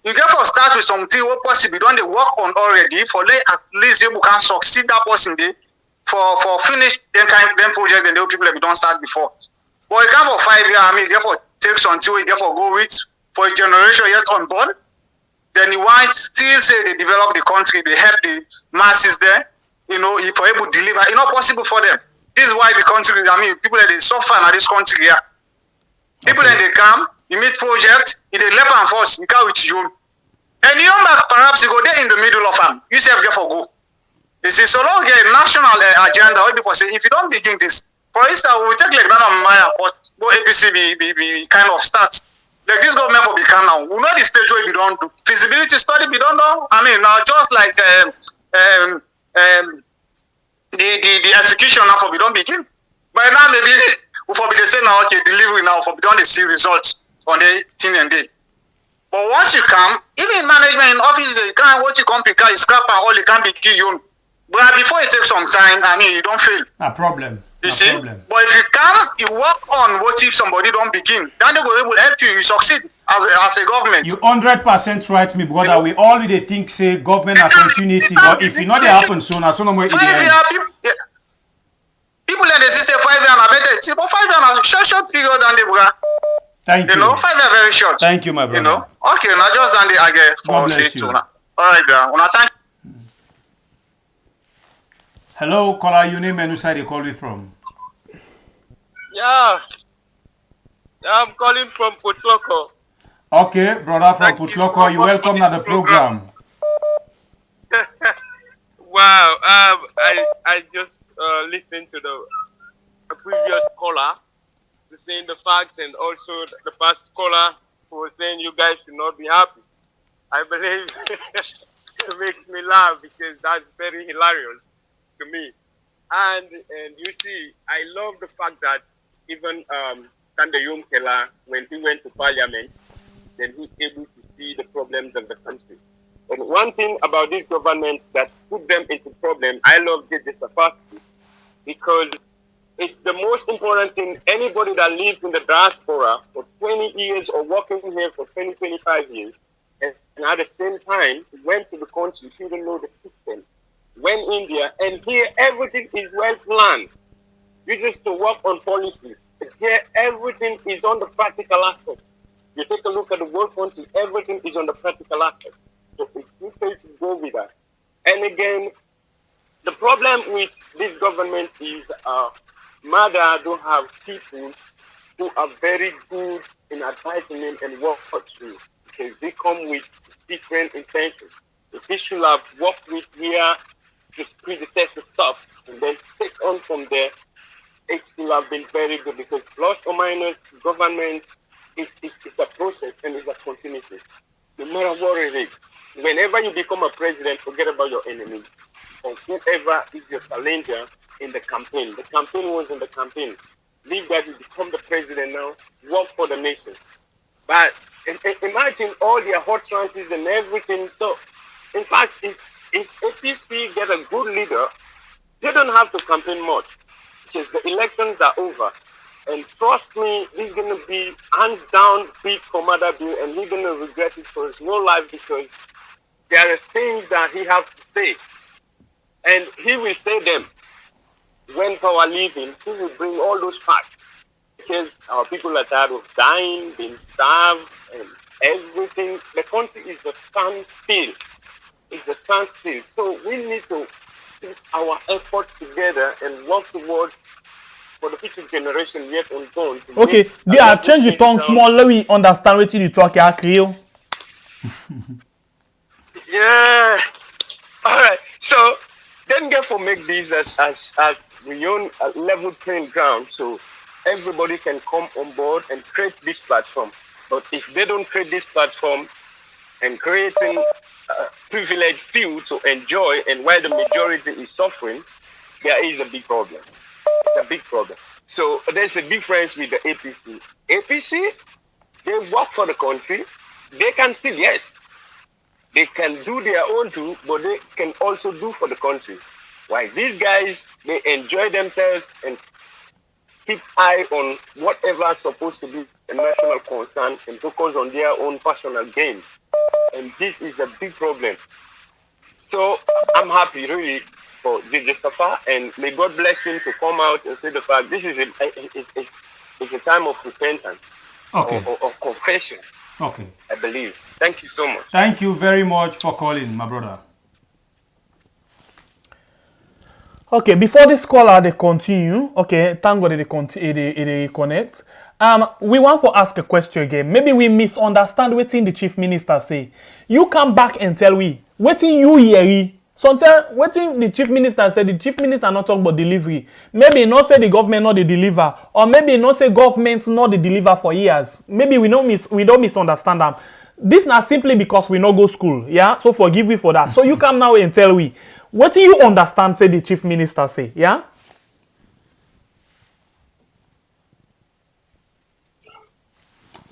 You get to start with something what possibly don't they work on already for at least you can succeed that person there for finish them project and the people that we don't start before. But you come for 5 years, therefore takes until you therefore go with for a generation yet on board. Then you want still say they develop the country, they help the masses there, if you're able to deliver, it's not possible for them. This is why the country, people that they suffer in this country here. People that they come, you meet project, if they left and force, you can't reach you. And you back perhaps you go there in the middle of them. You say get for go. You see, so long get national agenda. What before say if you don't begin this, for instance, we take like that on my go APC be kind of start. Like this government for become now. We know the stage where we don't do feasibility study. We don't know. I mean, now just like the execution now for we don't begin. But now maybe we for be the same now. Okay, delivery now for we don't see results on the thing and day. But once you come, even management in office, you can't what you come pick up, scrap and all you can be give you. But before it takes some time, I mean, you don't fail. A problem. You see? Problem. But if you come, you work on what if somebody don't begin, then they will help you. You succeed as a government. You 100% right, me brother. We all they think say government has continuity, but if it not they happen soon, as soon as we people then they say 5 years are better. But 5 years are short period than they were. Thank you. You know, 5 years very short. Thank you, my brother. You know, okay, now just than the again for say two now. All right, bro. Well, thank. Hello, caller. Your name and who side you call me from? Yeah, I'm calling from Putloko. Okay, brother from Putloko, you welcome to the program. Wow, I just listened to the previous caller saying the facts, and also the past caller who was saying you guys should not be happy. I believe it makes me laugh because that's very hilarious to me. And you see, I love the fact that even Kandeyum Kela, when he went to parliament, then he's able to see the problems of the country. And one thing about this government that put them into problem, I love this Saffa because it's the most important thing. Anybody that lives in the diaspora for 20 years or working here for 20, 25 years, and at the same time went to the country, didn't know the system, went India, and here everything is well planned. You just to work on policies. Here everything is on the practical aspect. You take a look at the world country, everything is on the practical aspect. So it's good to go with that. And again, the problem with this government is Mother don't have people who are very good in advising them and work through because they come with different intentions. If they should have worked with their predecessor stuff and then take on from there, it should have been very good because plus or minus government is a process and is a continuity. No matter what it is, whenever you become a president, forget about your enemies or whoever is your challenger in the campaign. The campaign was in the campaign. Leave that you become the president now, work for the nation. But imagine all their hot chances and everything. So, in fact, if APC get a good leader, they don't have to campaign much because the elections are over. And trust me, this is going to be hands down big for Mother Bill, and he's going to regret it for his whole life because there are things that he has to say. And he will say them. When power leaving, he will bring all those facts. Because our people are tired of dying, being starved, and everything. The country is a standstill. It's a standstill. So we need to put our efforts together and work towards for the future generation yet unborn. Okay, they are change the tongue small. Let me understand what you talk here, Creole. Yeah. All right. So then therefore make this as we own a level playing ground so everybody can come on board and create this platform. But if they don't create this platform and creating a privileged few to enjoy and while the majority is suffering, there is a big problem. It's a big problem. So there's a difference with the APC. APC, they work for the country. They can still, yes, they can do their own too, but they can also do for the country. While these guys, they enjoy themselves and keep eye on whatever is supposed to be a national concern and focus on their own personal gains. And this is a big problem. So I'm happy really for DJ Saffa, and may God bless him to come out and say the fact this is a time of repentance or confession. Okay. I believe. Thank you so much. Thank you very much for calling, my brother. Okay, before this caller they continue, okay, thank God they connect. We want to ask a question again. Maybe we misunderstand what the chief minister say. You come back and tell we wetin you hear. Sometimes wetin the chief minister said, the chief minister not talk about delivery. Maybe not say the government not the deliver, or maybe not say government not the deliver for years. Maybe we don't misunderstand them. This not simply because we not go school, yeah. So forgive me for that. So you come now and tell we what do you understand? Say the chief minister say, yeah.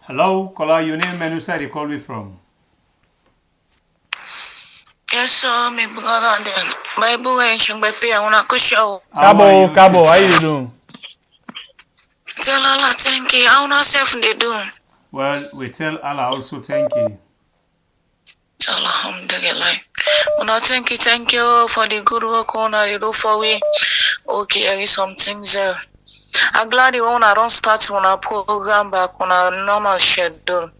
Hello, caller, your name and who side you call me from? Yes, sir, me brother then. Bible and shang by pay, I wanna go show. Cabo, how you doing? Tell Allah thank you. How na self they do? Well, we tell Allah also thank you. Alhamdulillah. Wanna thank you for the good work on you do for we. Okay, there is some things there. I'm glad you wanna don't start on a program back on a normal schedule.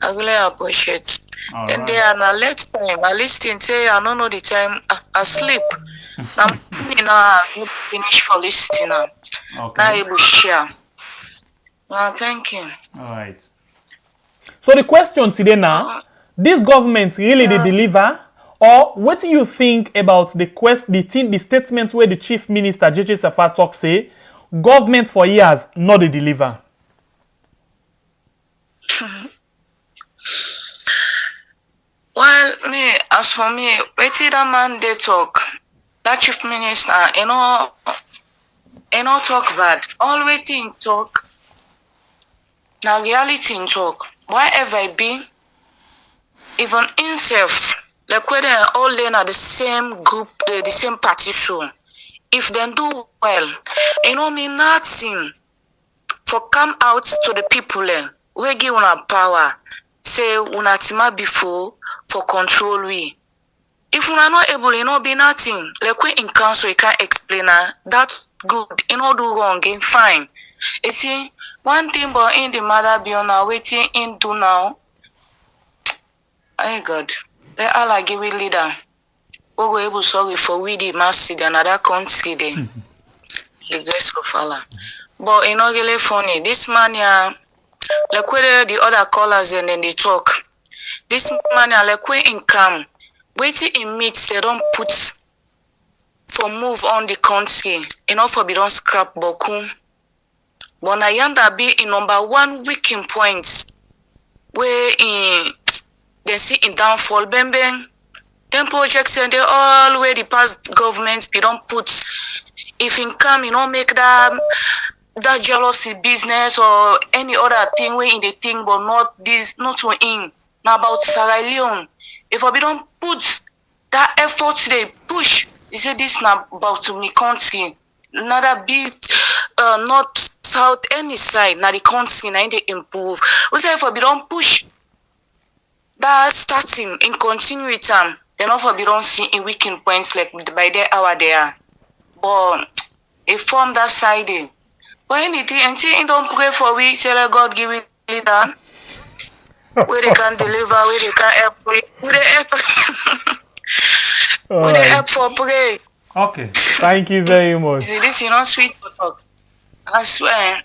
I really appreciate. And Alright. they are na late time. I listen say I don't know the time. I sleep. Now you know I finish for listening now. Okay. Now able share. Thank you. Alright. So the question today now, this government really they deliver, or what do you think about the statement where the chief minister JJ Saffa talk say government for years not they deliver? Well, as for me, Wetin that man they talk, that chief minister, talk bad. All Wetin talk, now reality in talk. Whatever it be, even himself, like whether all then are the same group, the same party show. If they do well, me nothing for come out to the people we give una power, say una tima before for control we. If una not able, be nothing. Like we in council, you can't explain that good, do wrong, fine. You see, one thing but in the matter be on our waiting in do now. Oh God, let Allah give we leader. We go able sorry for we the mass in another country then. The grace of Allah. But really funny. This man like where the other callers and then they talk. This man like where in come. Waiting in meets they don't put for move on the country. For be don't scrap boku. But I yanda be in number one weakening points where they see in downfall bang bang. Them projects and they all where the past governments be don't put if in come make that jealousy business or any other thing way in the thing but not to in now about Sierra Leone. If I be don't put that effort they push, you say this now about to me country. Another big north, south, any side, now the country now they improve. We say if I be don't push that starting in continue with them, then if I be don't see in weakening points like by their hour there. But it form that side in. But anything until you don't pray for we, say let God give it leader. Where they can deliver, where they can help, where they help. Where they help for pray. Okay. Thank you very much. See, this is not sweet to talk. I swear.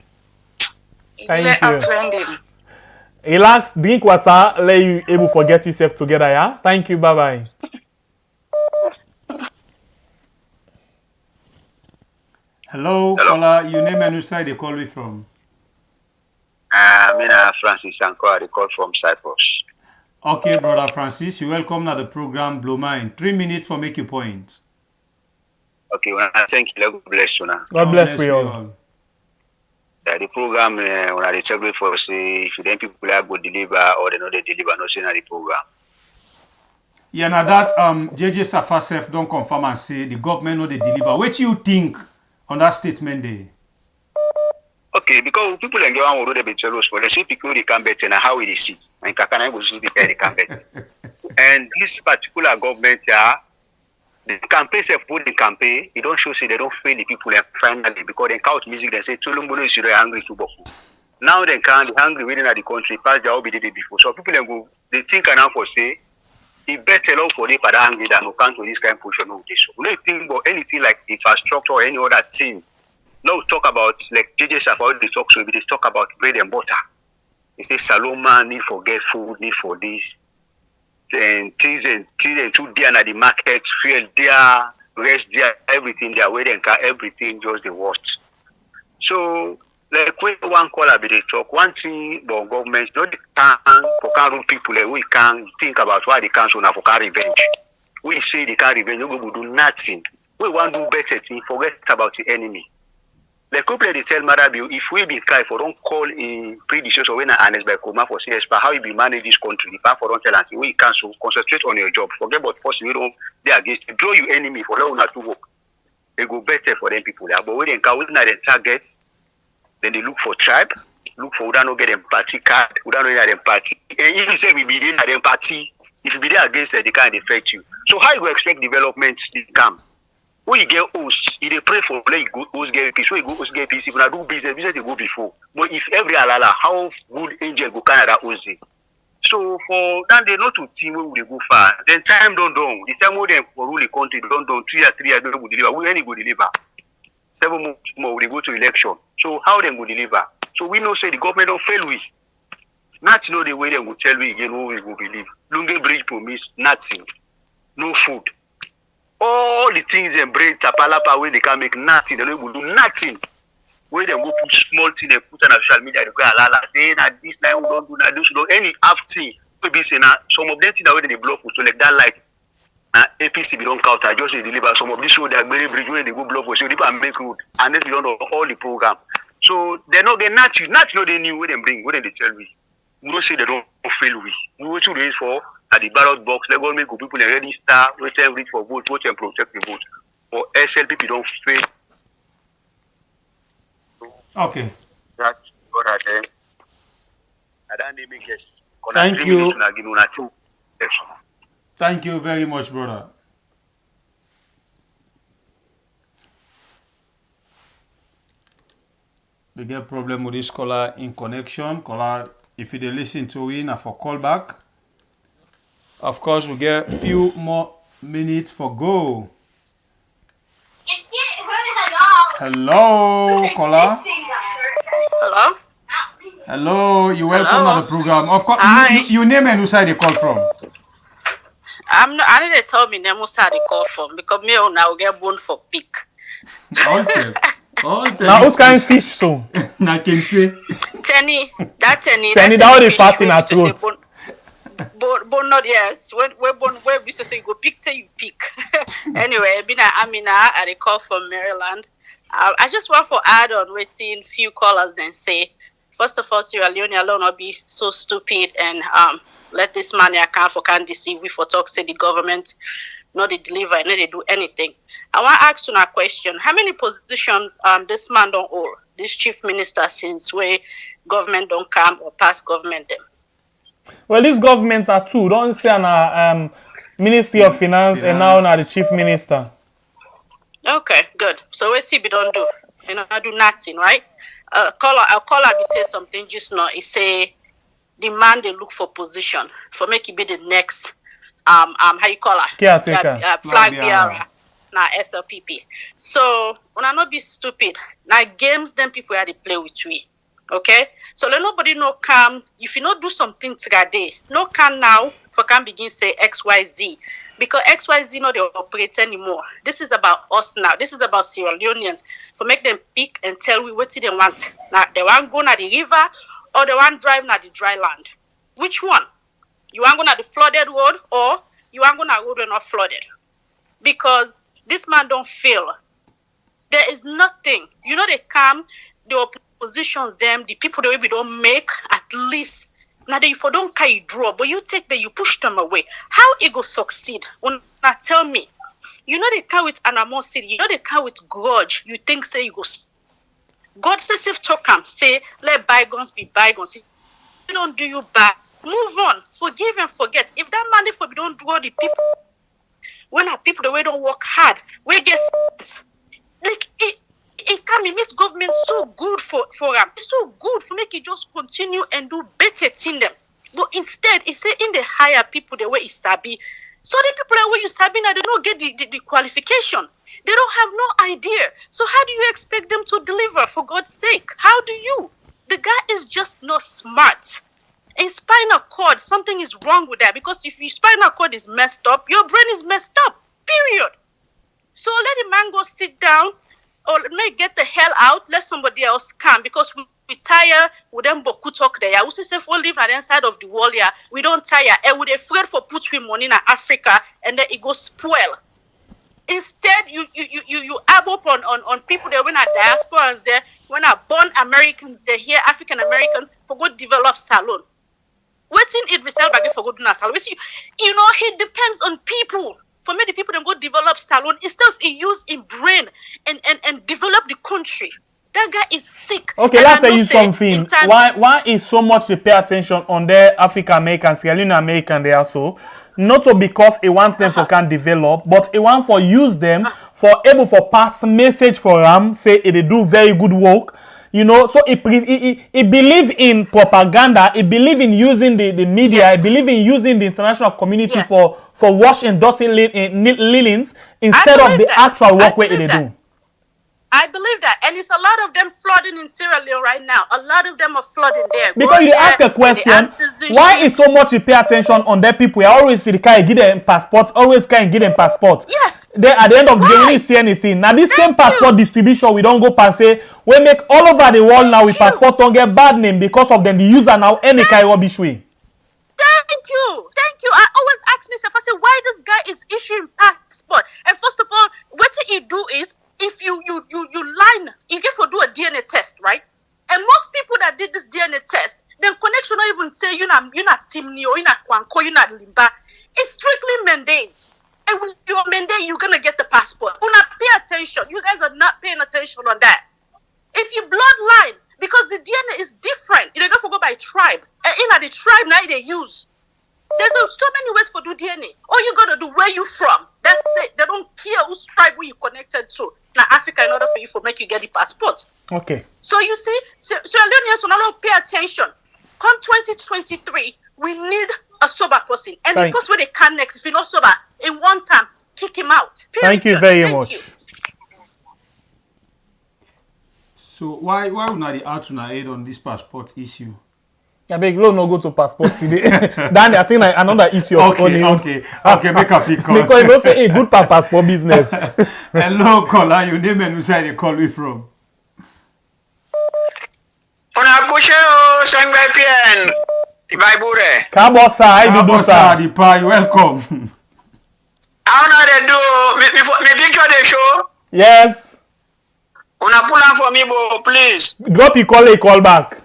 Thank you. Relax, drink water, let you able to get yourself together, yeah? Thank you, bye-bye. Hello, caller, your name and who side they call me from? Francis Sanko, they call from Cyprus. Okay, brother Francis, you welcome to the program Blue Mind. 3 minutes for make your point. Okay, well, thank you. God bless you now. God bless you all. The program, when they check for say if then people are good deliver or they know they deliver, not saying the program. Yeah, now that JJ Saffa self don't confirm and say the government know they deliver. What you think on that statement there? Okay, because people in Gabon will be jealous for they say people they can better and how it is it. And Kakana will be they can better. And this particular government the campaign self put the campaign, it don't show say they don't fail the people finally because they count music they say Tolumbono is really angry to Boku. Now they can be angry within the country past their be the before. So people go they think now for say it better love for the angry than who come to this kind of position of this. So we don't think about anything like infrastructure or any other thing Now we talk about like JJ Saffa, they talk so they talk about bread and butter. They say Saloma need for get food, need for this. And things too there at the market, fuel there, rest there, everything there, where they car, everything just the worst. So like when one caller be they talk, one thing about government, not the can rule people like we can think about why they cancel now for car revenge. We say they can revenge, we will do nothing. We want to do better thing, forget about the enemy. Like couple they tell Marabi, if we be cry for don't call a predecessor when honest by Koma for CS, but how you be manage this country, if for don't tell and say we cancel, concentrate on your job, forget about person you don't they against you, draw you enemy for long not to work. They go better for them people there. But when they can win at the target, then they look for tribe, look for who don't get them party card, who don't get them party. And if you say we be in at them party, if you be there against it, they can't affect you. So how you go expect development to come? When you get hosts, you dey pray for like good host get peace. When you go host get peace, if you do business they go before. But if every alala, how good angel go Canada host day. So for that they not to team where they go far. Then time don't done. The time where they for rule the country don't done 3 years, 3 years they go deliver. We any go deliver. 7 months more they go to election. So how them go deliver? So we know say the government don't fail we. Not know the way they go tell we again who we go believe. Lunge bridge promise nothing. No food. All the things and bread tapalapa where they can make nothing, they will do nothing. Where they go put small thing, they put on social media, they go alala say that this line we don't do that, this we don't any half thing. Maybe say now some of them things that way they block so like that light. APC we don't count, I just say deliver some of this road they very bridge where they go block so they and make road and then we don't know all the program. So they not get nothing no they knew where they bring, where they tell me. We don't say they don't fail we. We what you raise for at the ballot box, let go make people register, wait and read for vote, vote and protect the vote. For SLP, don't fail. Okay. That's what I think. I don't even get. Thank you. Thank you very much, brother. We get problem with this caller in connection. Caller, if you dey listen to it, na for call back. Of course, we get a few more minutes for go. Hello, caller. Hello. Hello, you welcome Hello. to the program. Of course, Hi. you name and who side you call from. I need to tell me them who side they call from because me now get bone for pick. Okay. Now who's kind fish so? Na kente. Tenny, that Tenny, that was the fasting at throat. Bone not yes. When we say you go pick till you pick. Anyway, Amina, I call from Maryland. I just want to add on waiting few callers then say. First of all, Sierra Leone alone not be so stupid and let this man can deceive we for talk say the government not they deliver and they do anything. I want to ask you a question. How many positions this man don't hold, this chief minister since where government don't come or pass government them? Well, this government are two. Don't say na Ministry of Finance and now na the chief minister. Okay, good. So what he don't do? You know, I do nothing, right? Caller be say something just now. He say the man they look for position for make it be the next how you call her? Caretaker. Flag bearer. Na SLPP. So when I not be stupid, now games then people are they play with we. Okay? So let nobody no come. If you not do something today, no can now for can begin say XYZ. Because XYZ not they operate anymore. This is about us now. This is about Sierra Leoneans. For make them pick and tell we what they want. Now they want go na the river or they want drive na the dry land. Which one? You want go na the flooded road or you want go na road when not flooded? Because this man don't fail. There is nothing. You know they come, the oppositions them, the people that we don't make at least. Now they if you don't carry draw, but you take them, you push them away. How it go succeed? When now tell me, you know they come with animosity, you know they come with grudge. You think say you go. God says if talk am say let bygones be bygones. If they don't do you bad, move on, forgive and forget. If that man if we don't draw the people. When our people the way don't work hard, we get like it can be make government so good for them, so good for make it just continue and do better thing them. But instead, it say in the hire people the way it sabi. So the people that way you sabi now they don't get the qualification. They don't have no idea. So how do you expect them to deliver, for God's sake? How do you? The guy is just not smart. In spinal cord, something is wrong with that, because if your spinal cord is messed up, your brain is messed up, period. So let the man go sit down, or may get the hell out, let somebody else come, because we tire with them boku talk there. We say for live at the inside of the world, yeah, we don't tire, and we're afraid for put we money in Africa, and then it goes spoil. Instead, you ab up on people that when are diasporans there, when are born Americans there here, African Americans, for go develop salon. Wetin it resell back for go do na salon. You know, it depends on people. For me, the people them go develop salon instead of use in brain and develop the country. That guy is sick. Okay, let's tell you something. Why is so much to pay attention on the African Americans, Sierra Leone American there also? Not so because it wants them for can develop, but it want for use them for able for pass message for them, say it do very good work. You know, so it believe in propaganda, it believe in using the media, it believe in using the international community for washing dirty lilies instead of the actual work where they do. I believe that, and it's a lot of them flooding in Sierra Leone right now. A lot of them are flooding there. Because you ask a question, why is so much you pay attention on their people? I always see the guy give them passport, always can give them passport. Yes. Then at the end of the day, we didn't see anything. Now this same passport distribution, we don't go pass say, we make all over the world now with passport don't get bad name because of them. The user now any kind of rubbish way. Thank you. I always ask myself, I say, why this guy is issuing passport? And first of all, what he do is, if you line, you get to do a DNA test, right? And most people that did this DNA test, then connection not even say you're not Timni or you're not Kwanko, you're not Limba. It's strictly Mendes. And with your Mendes, you're gonna get the passport. Una pay attention. You guys are not paying attention on that. If you bloodline, because the DNA is different, you don't go by tribe. And in the tribe now they use. There's so many ways for do DNA. All you gotta do where you from. That's it. They don't care whose tribe where you connected to. Now Africa, in order for you to make you get the passport. Okay. So you see, Sierra Leoneans will not pay attention. Come 2023, we need a sober person. And the person where they can next, if you're not sober, in one time, kick him out. Period. Thank you very much. You. So why would not the out aid on this passport issue? I beg you no go to passport today. Danny, I think like another issue of Okay, make a pick call. Because you don't say a good passport business. Hello, caller, your name and where you call me from? Kabosa, I do sir. The pie, welcome. How now they do? Me picture they show? Yes. Una pull on for me, please. Drop your call back.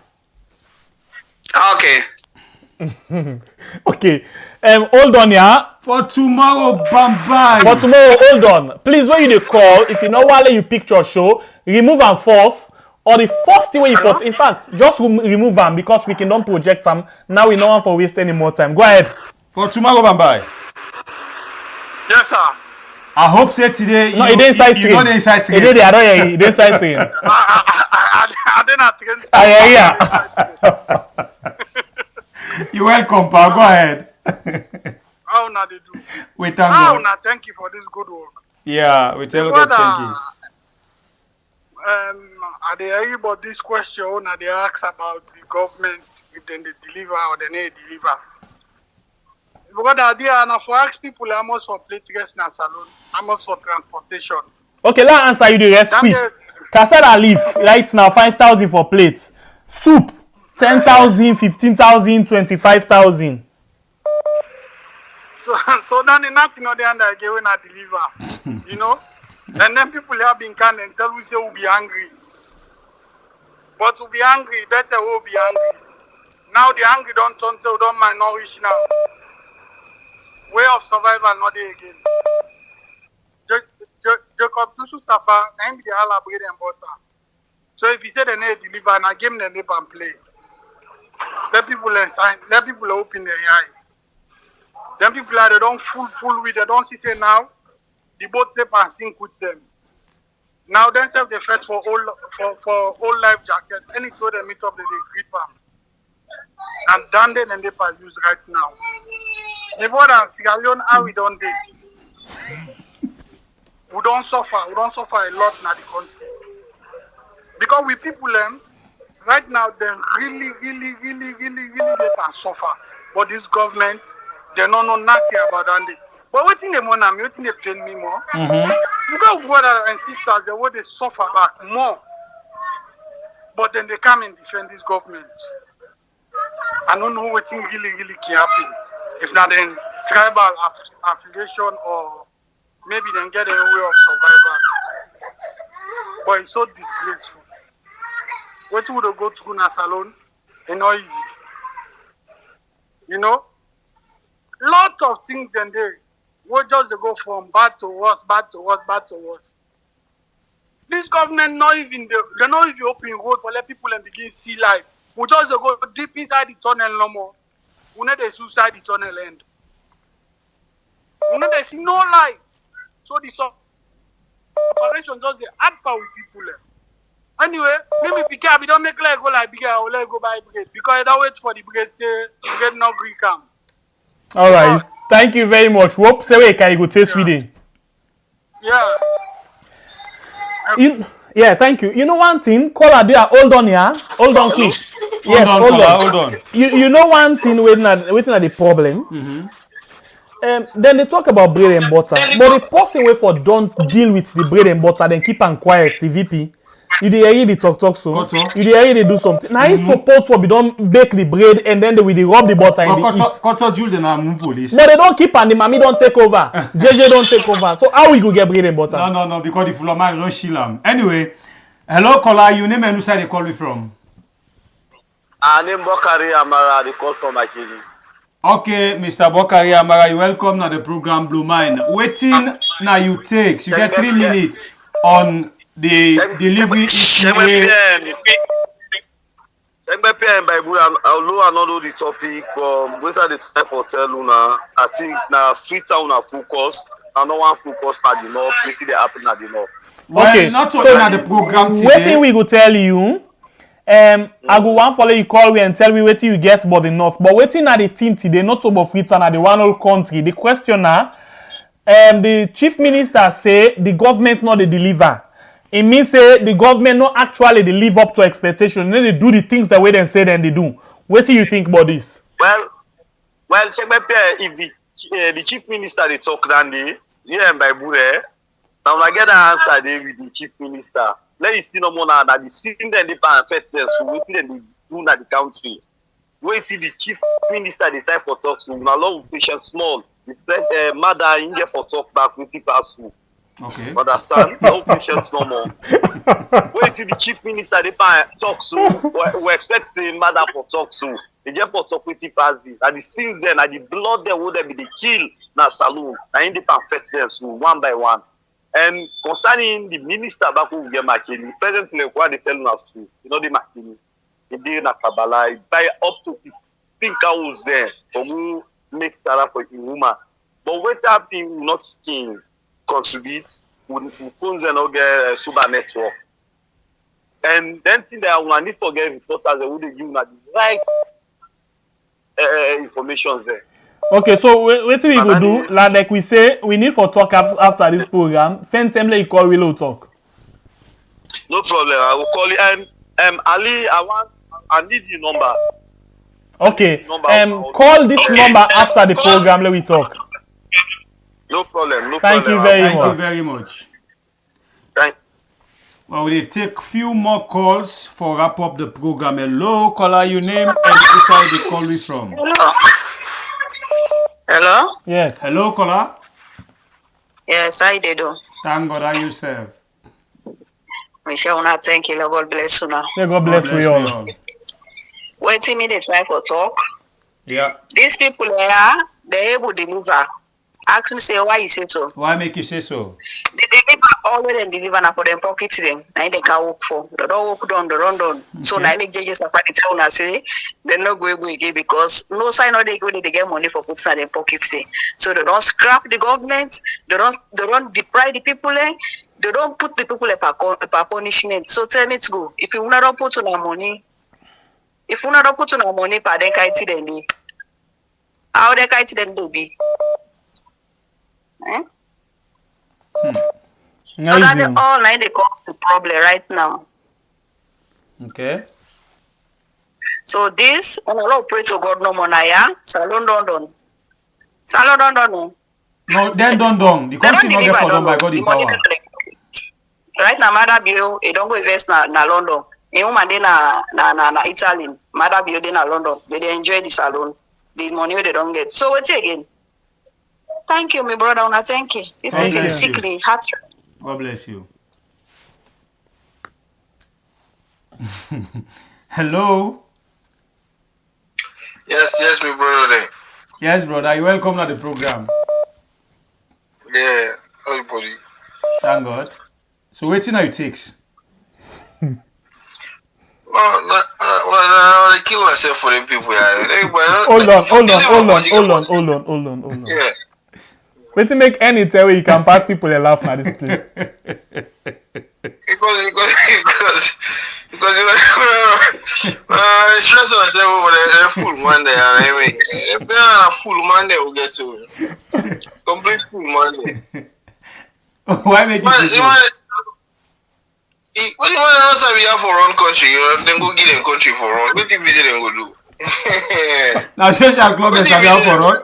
Okay. Okay. Hold on, yeah. For tomorrow, bye. For tomorrow, hold on. Please, when you call, if you know while you picture show, remove and force. Or the first thing when you put, in fact, just remove them because we can don't project them. Now we don't want for waste any more time. Go ahead. For tomorrow, bye. Yes, sir. I hope say today. No, it didn't sight. You know the inside screen. It did. I don't hear. It didn't sight screen. I didn't. I hear. You're welcome, pa. Go ahead. How now they do? We thank How God. now? Thank you for this good work. Yeah, we tell God thank you. Are they hear about this question? Are they ask about the government if then they deliver or they need deliver? Because idea and for ask people how much for plate rest in a salon, how much for transportation. Okay, let's answer you the rest quick. Cassava leaf right now 5,000 for plates. Soup 10,000, 15,000, 25,000. So then the nothing on the end I get when I deliver, you know. And then people have been kind and tell we say we'll be angry. But to be angry, better we'll be angry. Now the angry don't turn to don't mind nourish now. Way of survival not there again. Jacob Jusu Saffa, I'm the all bread and butter. So if he said they need deliver and I give them the name and play. Let people sign, let people open their eye. Then people are they don't full with they don't see say now. The boat tape and sink with them. Now then self they fetch for all life jackets. Any told they meet up they grip them. And Dande and they pass use right now. The border and Sierra Leone how we don't do. we don't suffer a lot in the country. Because we people right now they really they can suffer. But this government, they don't know nothing about that. But what in the morning, what they tell me more? Because brothers and sisters, they want they suffer back more. But then they come and defend this government. I don't know what really can happen. If not then tribal affiliation or maybe then get a way of survival. But it's so disgraceful. What would go to a salon? It's not easy. You know? Lots of things in there. We just go from bad to worse. This government they're not even opening road for let people and begin see light. We just go deep inside the tunnel no more. We need to suicide the tunnel end. We need to see no light. So the operation just the hard power with people. Anyway, maybe because we don't make like go like bigger or let go by brigade because I don't wait for the brigade no green come. All right. Thank you very much. Hope say we can go to Sweden. Yeah. Yeah, thank you. You know one thing, caller there, hold on here. Hold on quick. Yes, hold on. You know one thing waiting at the problem. Then they talk about bread and butter. But the person way for don't deal with the bread and butter, then keep and quiet, the VP. You dey hear the talk so. You dey hear they do something. Now it's supposed to be don't bake the bread and then they will rub the butter in the heat. But they don't keep and the mommy don't take over. JJ don't take over. So how we go get bread and butter? No, because the full man don't shill them. Anyway, hello caller, you name and who side they call me from? I name Bokari Amara, they call from Akili. Okay, Mr. Bokari Amara, you welcome to the program Blue Mind. Wetin now you take. You get 3 minutes on the delivery issue. Although I not know the topic, what are the time for tell Luna? I think now free town na focus. I no one focus at the north. Wetin dey happen at the north. Okay, not so at the program today. Wetin we go tell you. I go one follow you call we and tell me wetin you get but the north. But wetin are the thing today? Not so about free town at the one whole country. The questioner, the chief minister say the government not dey deliver. It means say the government not actually they live up to expectation. Then they do the things the way they say then they do. What do you think about this? Well, if the chief minister they talk down there, yeah, by Bure, now I get an answer there with the chief minister. Let you see no more now that the sitting then they pan affect them, so waiting and they do na the country. When you see the chief minister decide for talk, so now long patient small, the press mother in there for talk back with the pass through. Okay. Understand? No patience no more. When you see the chief minister they talk so, we expect say mother for talk so. They just for talk with the pass. And the scenes then, and the blood there would be the kill na saloon. Na in the perfect sense so one by one. And concerning the minister back who get Makini, presently what they tell us to, you know the Makini, he did na Kabbalah, buy up to 15 cows there for who make Sarah for a woman. But what happened not king contribute with phones and all get super network. And then thing that I need to get reporters that would give you the right information there. Okay, so what we go do, like we say, we need for talk after this program. Send them like you call Willow talk. No problem, I will call you. And Ali, I need your number. Okay, call this number after the program. Let we talk. No problem. Thank you very much. Well, we'll take few more calls for wrap up the program. Hello, caller, your name and who side they call me from? Hello? Yes. Hello, caller. Yes, I did. Thank God, how you serve? Michelle, now thank you. God bless you now. Yeah, God bless you all. Waiting me, they try for talk. Yeah. These people here, they're able to deliver. Ask me, say, why you say so? Why make you say so? They deliver already and deliver now for them pocket them. Now they can work for. They don't work down, they run down. Okay. So now they just have to tell us, say, they're not going again because no sign of they go, they get money for putting in their pockets. So they don't scrap the government, they don't deprive the people, they don't put the people per punishment. So tell me to go. If you not put on our money, per then kite then how they kite then do be? Nice. That they all now they cause the problem right now. Okay. So this, and I pray to God no more now, yeah? Salon don. Salon don. No, then don't. The country not get for done by God in power. Right now, Mother Bio, it don't go invest na London. A woman dey na Italy. Mother Bio dey na London. They enjoy the salon. The money they don't get. So what's again? Thank you, my brother. Una thank you. This is sickly, heart. God bless you. Hello. Yes, my brother. Yes, brother. You welcome to the program. Yeah, everybody. Thank God. So waiting how it takes. I kill myself for the people. Hold on. Yeah. Wait to make any tell you can pass people a laugh at this place. Because stress on myself over the full Monday. I mean, a full Monday will get to complete full Monday. Why make it? When you want to know we have for run country, then go get them country for run. What if we didn't go do? Now social club is have for run.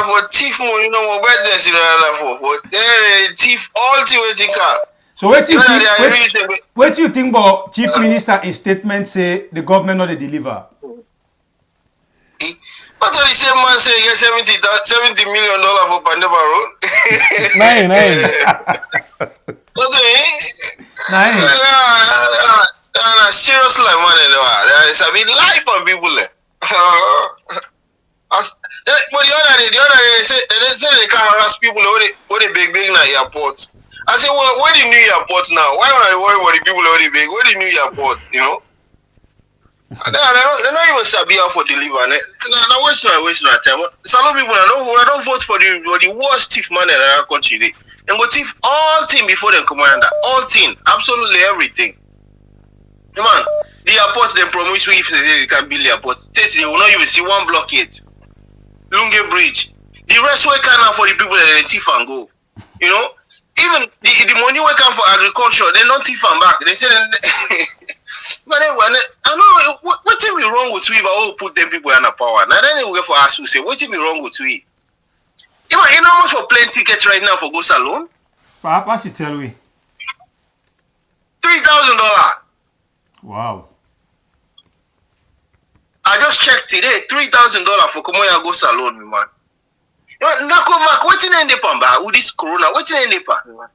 For thief money, no more bad dance for then thief all the way car. So what do you think about Chief Minister in statement say the government not deliver? What do the same man say he get $70 million for Pandeba Road? Nice. Serious life man, there's a bit life on people there. But the other day they say they can't harass people who they big in the airport. I say, well, where the new airport now? Why would I worry about the people who they big? Where the new airport, you know? They're not even Sabia for deliver. Now wasting our time. Some people I don't vote for the worst thief man in our country. They go thief all thing before they come under. All thing, absolutely everything. Man, the airport they promise we if they can build the airport. States they will not even see one blockade. Lunge Bridge. The rest will come for the people that they thief and go. You know? Even the money will come for agriculture, they don't thief and back. They say but anyway, I know what thing be wrong with we, but all put them people in the power. Now then we go for us to say, what thing be wrong with we? You know how much for plane tickets right now for go salon? What she tell we? $3,000. Wow. I just checked today, $3,000 for Komoya go salon, man. Nakovac, waiting in the pamba with this corona, waiting in the pamba.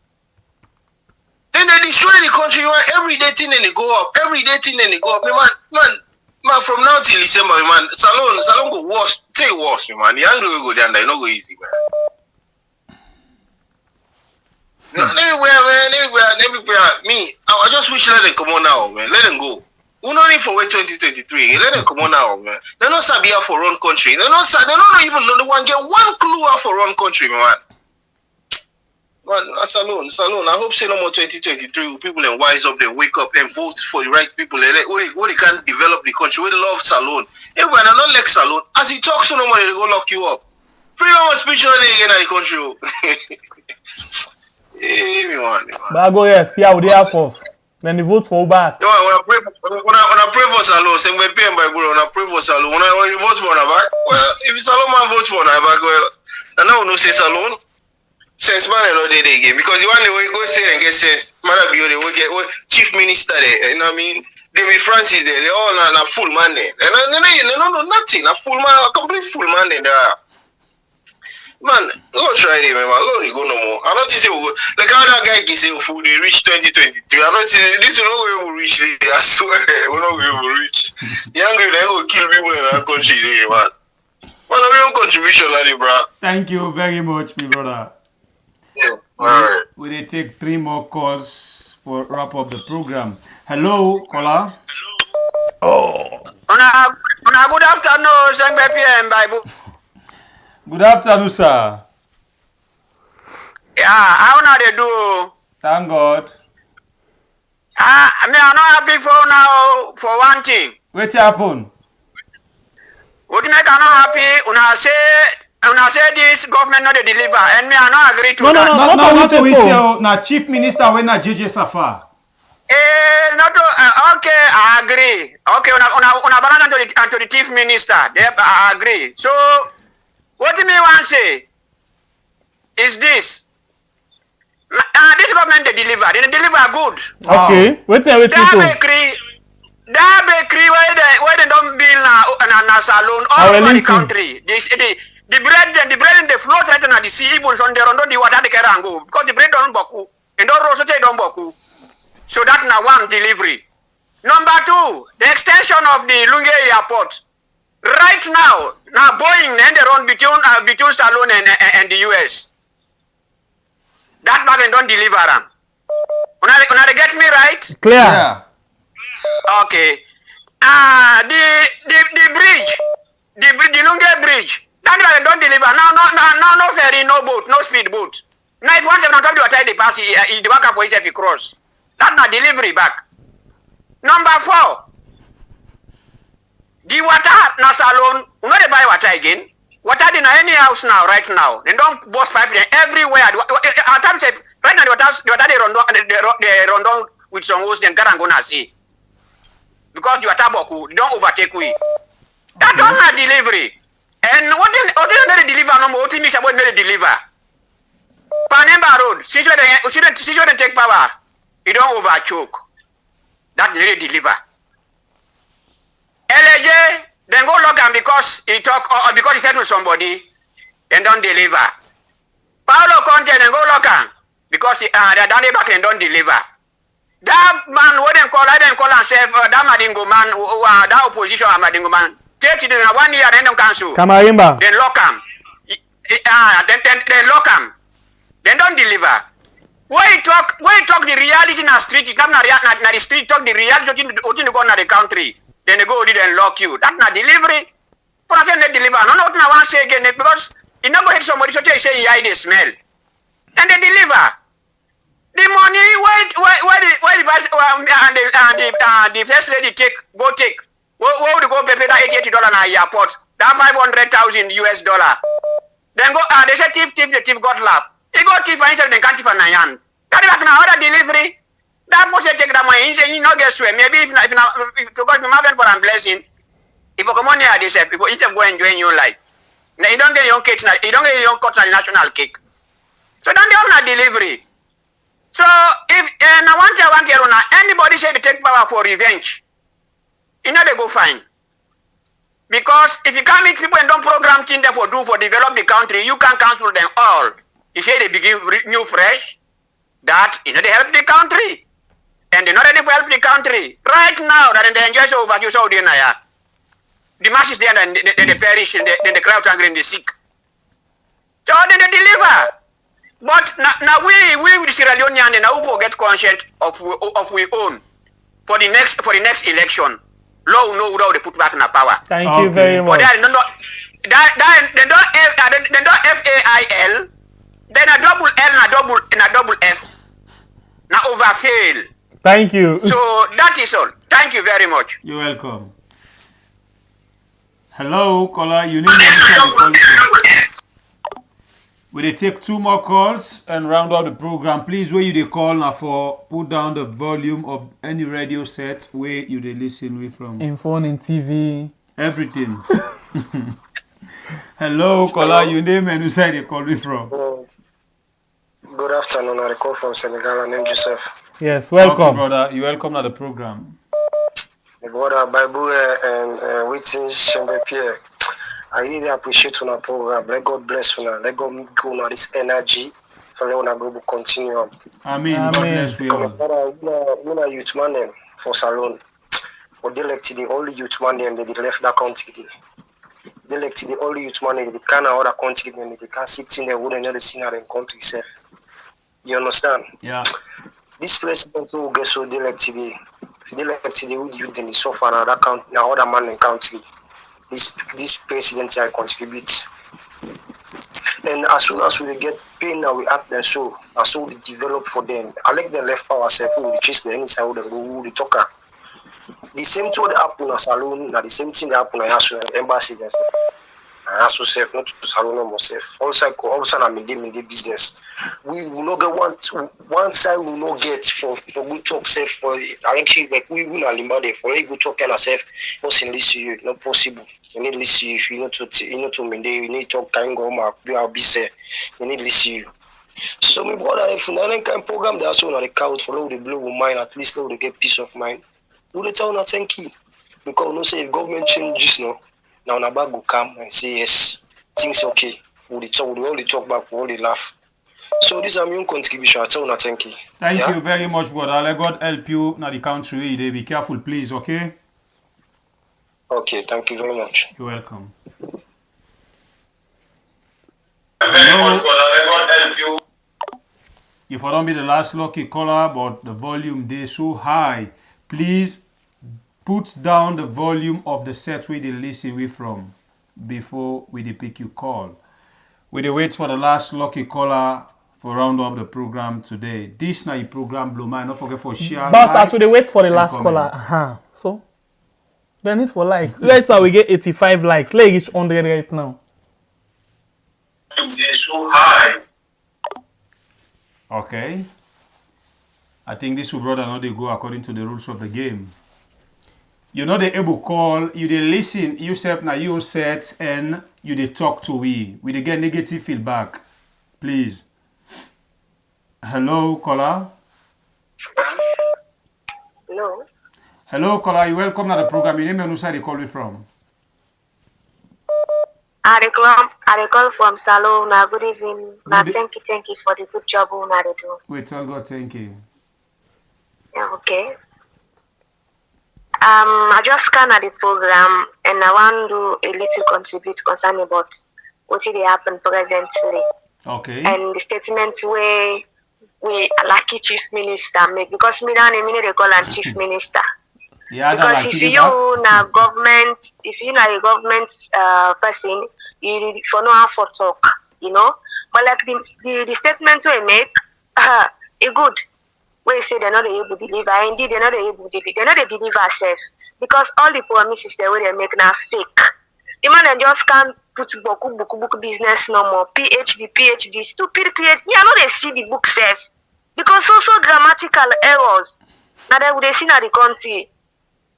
Then they destroy the country, man. Every day thing and they go up. Every day thing and they go up. Man, from now till December, man, salon go worse, take worse, man. The angry will go down there, not go easy, man. Everywhere, me, I just wish let them come on now, man. Let them go. We don't need for wait 2023. Let them come on now, man. They're not Sabia for run country. They're not even know the one get one clue out for run country, man. Man, salon. I hope say no more 2023. People and wise up, they wake up and vote for the right people. When they can't develop the country, we love salon. Everyone are not like salon. As you talk, so no more they go lock you up. Freedom of speech not again in the country. But I go yes, yeah, with the Air Force. Then they vote for back. When I pray for salon, say we pay by bro. When I pray for salon, when you vote for Navak, well, if salon man vote for Navak, well, I know no say salon. Sense man no dey again because the one they go say and get sense. Mother Bio they will get chief minister there. You know what I mean? David Francis there. They all na full man there. And they no nothing. A full man, a complete full man there. Man, don't try it, man. Lord, you go no more. I don't think like how that guy can say food they reach 2023. I don't think this is not where we reach. I swear, we're not where we reach. The angry they go kill people in our country, man. Man, we don't contribution, laddie, bro. Thank you very much, my brother. Yeah, alright. We will take 3 more calls for wrap up the program. Hello, caller. Oh. Una good afternoon, Sangbe PM Bible. Good afternoon, sir. Yeah, how una dey do? Thank God. Me I'm not happy for now for one thing. What happened? What make I not happy? Una say Una say this government not dey deliver, and me I not agree to No, that. Not to we say na chief minister when na JJ Saffa. Not to, okay, I agree. Okay, una balance to the chief minister. I agree. So, what do me want say is this. This government they deliver good. Okay, wait. That bakery where they don't build na salon all over the country. The bread in the float right na the sea even on the water the kerango because the bread don't boku and don't roast don't boku. So that na one delivery. Number two, the extension of the Lunge Airport. Right now Boeing and they run between Salon and the US. That market don't deliver them. Una get me right? Clear. Yeah. Okay. The bridge, the Lunge Bridge. That market don't deliver. No ferry, no boat, no speed boat. Now if once you on top the water, they pass, the worker for if you cross. That na delivery back. Number 4. The water na salon. You know they buy water again. Water in any house now, right now. They don't burst pipe everywhere. Right now the water they run down with some hose. Then can't go na see because the water boku they don't overtake we. That all na delivery. And what they deliver no more. What me about they deliver. Panemba Road. Since they take power. You don't overchoke. That really deliver. LAJ, then go log him because he talk or because he said with somebody, then don't deliver. Paulo Conte, then go log him because they done it back and don't deliver. That man, what they call and say that Madingo man, that opposition Madingo man, take it in 1 year and then cancel. Kamarimba. Then lock him. Then lock him. Then don't deliver. Why you talk the reality na street, you come na the street talk the reality what you go na the country. Then they go and lock you. That na delivery. For us they deliver. No what I want say again because you not go hit somebody so they say yeah they smell. And they deliver. The money where the first lady take. Where would you go pay that $80 na airport? That $500,000 US dollar. Then go they say the thief got laugh. He go thief and himself, then can't thief a Nayan. That is like now other delivery. That person take that money, he not get swear. Maybe if you got him having for a blessing, if you come on here, they say people each of go enjoy your life. Now you don't get your cake, you don't get your cut on the national cake. So then they all not delivery. So if now one year anybody say they take power for revenge, you know they go fine. Because if you can't meet people and don't program things there for develop the country, you can cancel them all. You say they begin new fresh, that you know they help the country. And they're not ready for help the country. Right now, that they enjoy so overuse all the masses there and they perish and then the crowd hungry and the sick. So then they deliver. But now we with Sierra Leoneans and now forget conscience of we own for the next election. Law know how they put back in the power. Thank you very much. But they don't FAIL. Then a double L and a double F. Now overfail. Thank you. So that is all. Thank you very much. You're welcome. Hello, caller. You need to we dey take 2 more calls and round out the program. Please, where you dey call now for put down the volume of any radio set where you dey listen with from. In phone, in TV. Everything. Hello, caller. Your name and who side you call me from? Good afternoon. I call from Senegal. My name is Jusu. Yes, welcome. Okay, brother. You're welcome to the program. My brother Bible and Wetin Pierre. I really appreciate your program. Let God bless you. Let God give you this energy for you to continue. Amen. God bless you all. We're a youth man for Salon. But they elected the only youth man and they left that country. They elected the only youth man they can't other country and they can't sit in there wouldn't know the scenery in country itself. You understand? Yeah. This president who gets so they elected the youth in the Saffa and other country, now other man in country. This president I contribute. And as soon as we get pain now we act them so as so we develop for them. I like them left power self who we chase the inside who them go who the talker. The same thing that happen at Salon, now the same thing that happen at national embassy. I also self not to salon myself. Also I'm in the business. We will not get one side will not get for good talk self for actually like we will not limit for a good talk and ourself. What's in this you not possible. You need listen if you know to me you need talk kind go ma be say you need listen you. So my brother, if you don't kind program they are so on the couch for the blow mind at least they get peace of mind. Do the town thank you. Because no say if government changes now na bag go come and say yes, things okay. We all the talk back, we all the laugh. So this is my own contribution. I tell you thank you. Thank you very much, brother. Let God help you now the country. Be careful, please, okay? Okay, thank you very much. You're welcome. Very much, brother. Let God help you. If I don't be the last lucky caller, but the volume they so high, please put down the volume of the set where they listen we from before we they pick you call. We they wait for the last lucky caller for round up the program today. This now program blow mind. Don't forget for share. But as we wait for the last caller, so they need for like. Right now we get 85 likes. Let's reach 100 right now. They're so high. Okay. I think this will brother not they go according to the rules of the game. You know they able call, you they listen yourself now you set and you they talk to we they get negative feedback. Please. Hello, caller. Hello. Hello, caller. You welcome to the program. Your name and who they call me from? I call from Salon. Good evening. Thank you for the good job una dey do. Wait, tell God thank you. Yeah, okay. I just scan at the program and I want to do a little contribute concerning about what they happen presently. Okay. And the statement where we lucky chief minister make because me down they call him chief minister. Yeah, because if you na government, if you na a government person, you for no have for talk, you know. But like the statement we make, it good. We say they're not able to deliver. Indeed, they're not able to deliver. They're not able to deliver safe because all the promises they way they make now fake. The man and just can't put book business no more. PhD, stupid PhD. Me, I know they see the book safe because also grammatical errors. Now they would see na the country.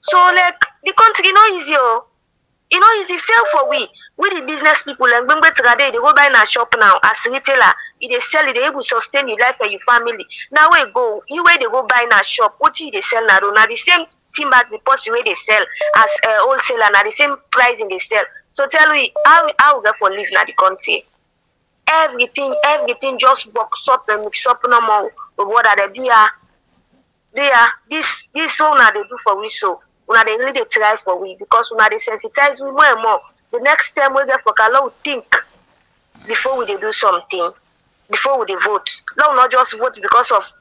So like the country no easy you know easy fair for we the business people like when we today they go buy in a shop now as retailer they sell it they able to sustain your life and your family. Now we go you where they go buy in a shop what they sell now the same thing back the person where they sell as wholesaler now the same pricing they sell. So tell me how we get for live now the country. Everything just box up and mix up no more with what are they do this one that they do for we so una they really try for we because una they sensitize we more and more. The next time we get for color we think before we do something, before we vote. Now not just vote because of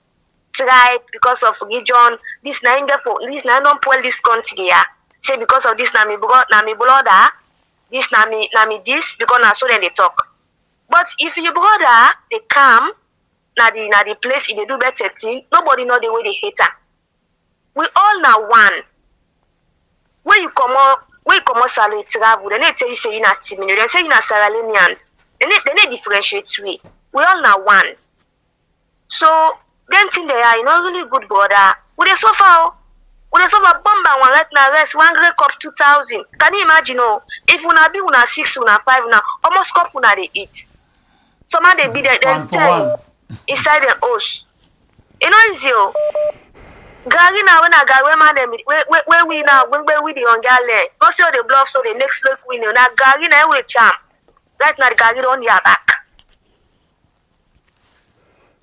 tribe, because of religion. This na for this na don't pull this country yeah. Say because of this na me brother, this na me this because na so then they talk. But if your brother they come na the place if they do better thing, nobody know the way they hate her. We all now one. When you come out salary travel, then they tell you say you not Timino, they say you not Sierra Leoneans. Then they differentiate we. We all now one. So then thing they are, you know, really good brother. Would they suffer bomb and one right now rest one great cup 2,000. Can you imagine if una be una 6, una 5 now, almost cup una they eat. Some man they be there, they tell inside the house. You know easy Gary now when I got when we now when we the young girl go see the bluff so the next look we know now Gary now we charm. Right now the Gary on your back.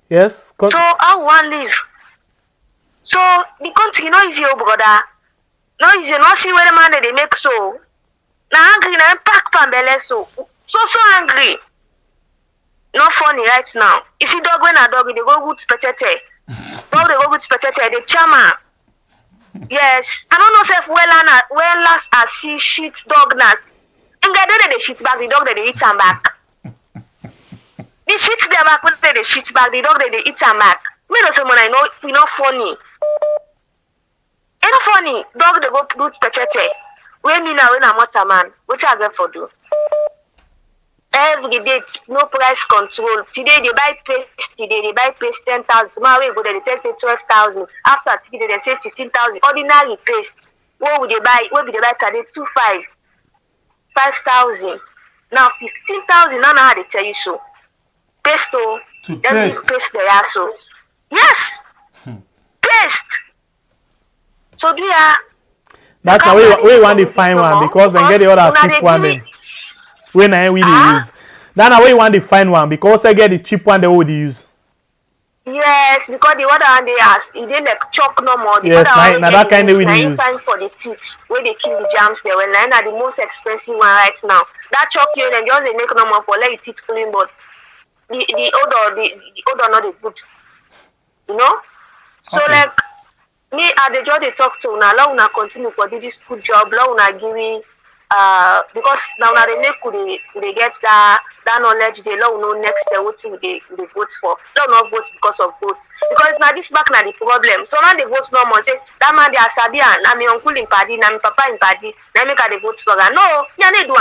Yes. So how one live? So the country no easy brother. No easy no see where the man they make so. Now angry now pack pambele so angry. Not funny right now. You see dog when a dog they go good spectate. Dog they go good spectate the chama. Yes. I don't know if well last I see shit dog now. And they shit back the dog that they eat them back. They shit them back when they shit back the dog that they eat them back. Me no someone I know we not funny. Ain't no funny. Dog they go good spectate. When me now when I'm not a man, what I get for do? every day, no price control. Today they buy paste, today they buy paste 10,000. Tomorrow we go there, they say 12,000. After 3 days, they say 15,000. Ordinary paste. What would they buy? What would they buy today? 2,500. 5,000. Now 15,000. Now how they tell you so. Paste oh. To Then paste. paste there so. Yes. Paste. So do ya? That's now we want to find one because then get the other cheap one then. When I will use. That's now we want to find one because I get the cheap one they would use. Yes, because the other one they ask, it didn't like chalk no more. The Yes, other one now that kind of we nine use. time for the teeth where they kill the germs there. When nine are the most expensive one right now. That chalk you and just they make no more for let your teeth clean, but the odor not the good. You know? So Okay. like me at the job they talk to now, allow una continue for this good job, allow una give me because now they make they get that knowledge they don't know next day what they vote for. Don't not vote because of votes. Because now this back now the problem. So now they vote no more say that man they are Sabian, na me uncle in party, na me papa in party, na me can they vote for that. No, yeah they do.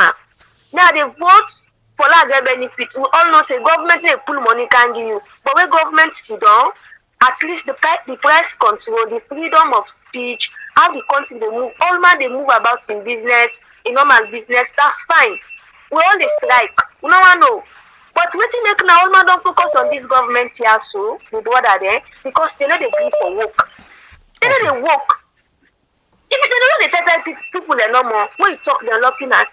Now they vote for like their benefit. We all know say government they pull money can give you. But when government sit down, at least the price control, the freedom of speech, how the country they move, all man they move about in business, in normal business, that's fine. We all they strike. We no one know. But wetin make now all man don't focus on this government here so with what are there because they know they gree for work. They know they work. If they know they tell people they no more, when you talk they're looking at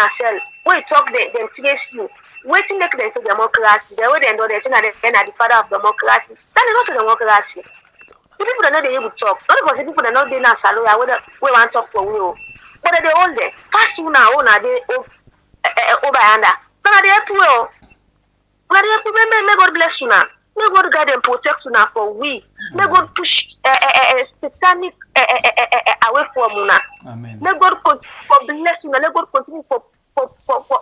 cell. When you talk them trace you. Wetin make them say democracy? The way they know they say that they are the father of democracy. That is not democracy. The people that know they able to talk. Not because the people that know they na saloya we want to talk for we. But they all there. Pass you now, they over under. Now they help you. Now they help you. May God bless you now. May God guide and protect you now for we. May God push satanic away from you now. Amen. May God continue bless you now. May God continue for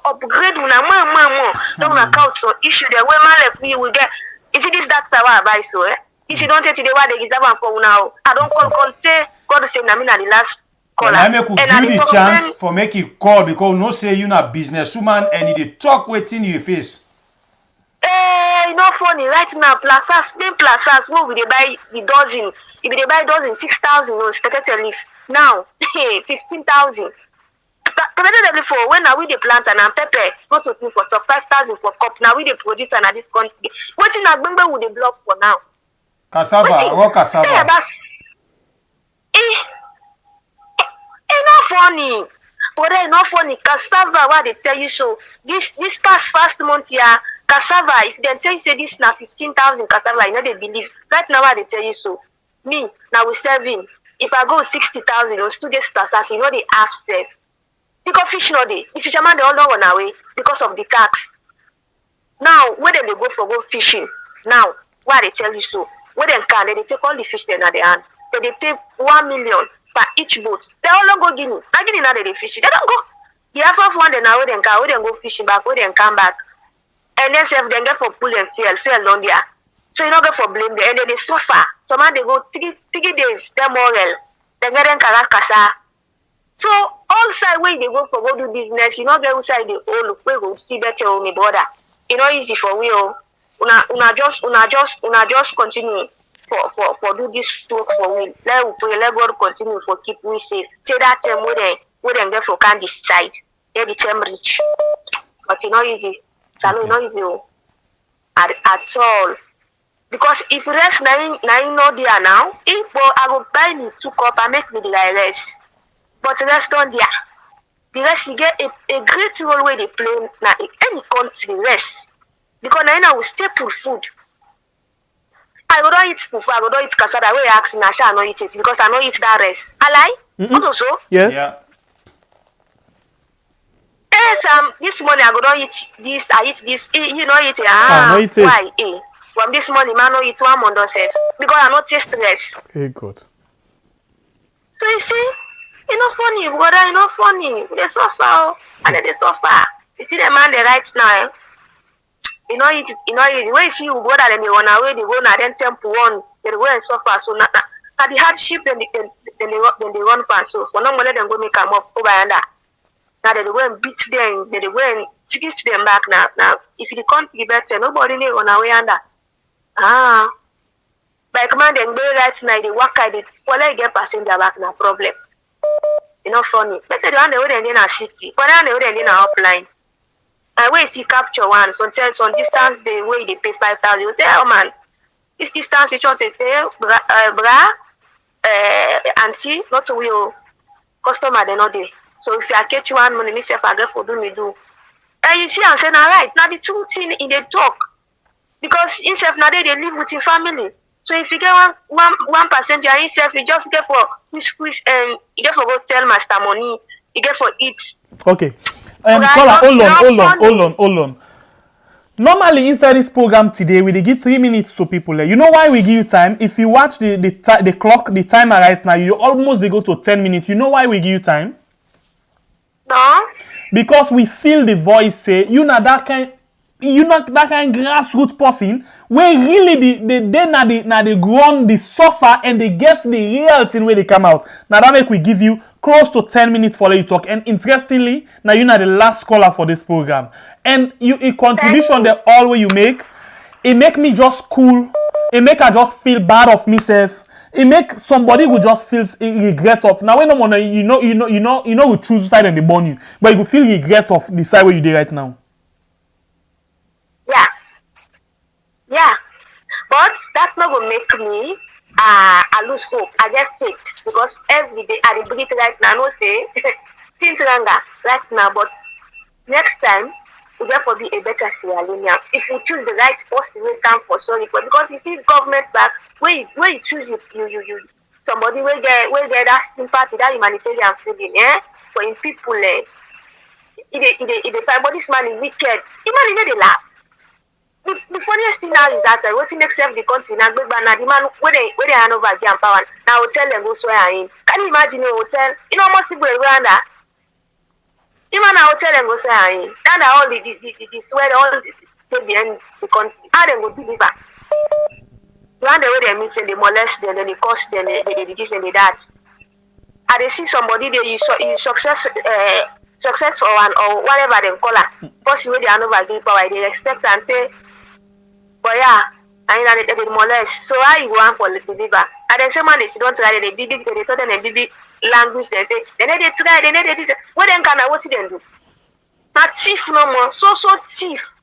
upgrade you now more. Don't account for issue there. When man like we will get. Is it this that our advice so? If you don't take the word they deserve for you now. I don't call say God say na me na the last. Well, I make you give the chance for make you call because no say you na businesswoman and you dey talk waiting you face. You know funny right now plazas, main plazas what we dey buy the dozen. If they buy dozen 6,000 no expected leaf. Now 15,000. Expected leaf for when now we dey plant and pepper not to think for top 5,000 for cup. Now we dey produce and at this country. Wetin na gbengbe we dey block for now. Cassava, what cassava? Not funny. But they not funny. Cassava, what they tell you so. This past month here, cassava, if they tell you say this now 15,000 cassava, you know they believe. Right now what they tell you so. Me, now we serving. If I go 60,000 those 2 days plus, you know they half save. Because fish no day. The fisherman they all don't run away because of the tax. Now, where they go for go fishing? Now, what they tell you so. Where they can, they take all the fish they at the hand. They pay 1 million per each boat. They all don't go Guinea. I Guinea now they fish. They don't go. The half of one they now where they can, where they go fishing back, where they come back. And then if they get for pull and fail on there. So you don't get for blame there. And then they suffer. So man they go 3 days, they're moral. They get them kasa. So all side where they go for go do business, you know get outside the all we go see better on me brother. It's not easy for we all. Una just continue. For do this work for we. Let God continue for keep we safe. Say that time where they get for can decide. Let the term reach. But it's not easy. It's not easy at all. Because if rest nine no there now, if I go buy me 2 cup and make me the rest. But rest on there. The rest you get a great role where they play now in any country rest. Because now we staple food. I don't eat fufu, I don't eat cassava. Where you ask me, I say I don't eat it because I don't eat that rest. I lie? What also? Yes. Yeah. Yes, this morning I go don't eat this, I eat this. You know it. No eat it. Why? From this morning, man, no eat 1 month self because I not taste rest. Okay, good. So you see, it's not funny, brother. It's not funny. They suffer, and then they suffer. You see the man they right now. You know it. The way you see you go that they run away, they go now then temple one, they go and suffer. So now the hardship then they run past. So for no money them go make come up over and that. Now they go and beat them, they go and teach them back now. Now, if you can't give better, nobody need on our way under. Ah, like man, they go right now, they work at it, for like get passenger back now, problem. You know, funny. Better the one they would in a city, but then they would in a upline. And when you capture one, sometimes on distance, the way they pay 5,000, you say, oh man, this distance is what they say, auntie, not to will customer, they know they. So if I catch one money, myself, I get for do me do. And you see, I'm saying, all right, now the two thing in the talk. Because himself, now they live with your family. So if you get one passenger himself, you just get for squeeze and you get for go tell master money, you get for eat. Okay. Caller, hold on. Normally inside this program today, we give 3 minutes to people. You know why we give you time? If you watch the clock, the timer right now, you almost they go to 10 minutes. You know why we give you time? No. Because we feel the voice say, you know that kind grassroots person where really they grown, they suffer, and they get the real thing where they come out. Now that make we give you close to 10 minutes for you talk. And interestingly, now you know the last caller for this program. And a contribution that all way you make, it make me just cool. It make I just feel bad of myself. It make somebody who just feels regret of. Now when no one you know we choose side and they burn you, but you feel regret of the side where you did right now. Yeah, but that's not gonna make me I lose hope. I get faith because every day I breathe right now. I know say things right now, but next time we therefore be a better Sierra Leonean. If you choose the right person, we come for sorry for because you see government back where you choose you somebody will get that sympathy, that humanitarian feeling, for in people if find body man is wicked, even they laugh. The funniest thing now is that Wetin makes self the country now big man the man where they hand over the power now hotel them go swear in. Can you imagine a hotel? You know most people around that. Even a hotel them go swear in. And all the swear all the behind the country. How they go deliver? One the way they meet and they molest them, then they cost them, they this and they that. And they see somebody they you success or whatever they call it. Because when they hand over the power, they expect and say. But yeah, and they molest. So how you go on for the deliver? And then some man they don't try they told them a BB language they say they need to try, they need this. What then can I what them do? Not thief no more. So thief.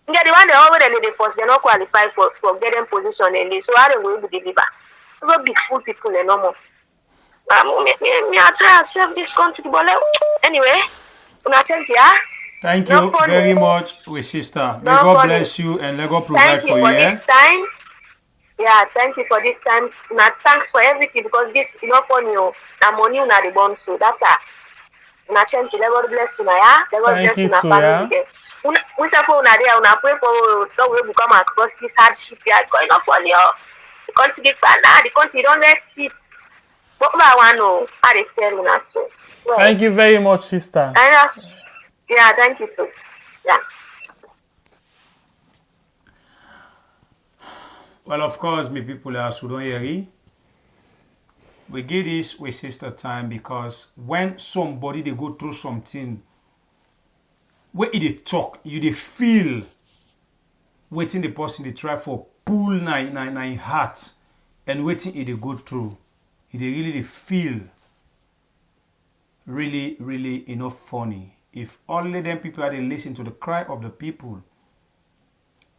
Yeah, the one they already need the first, they're not qualified for getting position and they so how they going to deliver? Those big fool people no more. Me I try to save this country, but anyway, I thank you. Thank you very much, sister. May God bless you and let God provide for you. Thank you for this time. Yeah, thank you for this time. Now, thanks for everything because this is not for you. Now, money na the bond, so that's Now, thank you. Let God bless you, now. Let God bless you, now, family. We say for una there, una pray for God will come across this hardship. Yeah, going off on your the country get bad now. The country don't let sit. What I want to I dey tell una so. Thank you very much, sister. Yeah, thank you too. Yeah. Well, of course, me people are Sudan Yeri. We give this with sister time because when somebody they go through something, where they talk, you they feel waiting the person they try for pull nine heart and waiting they go through. They really feel really enough funny. If only them people had to listen to the cry of the people,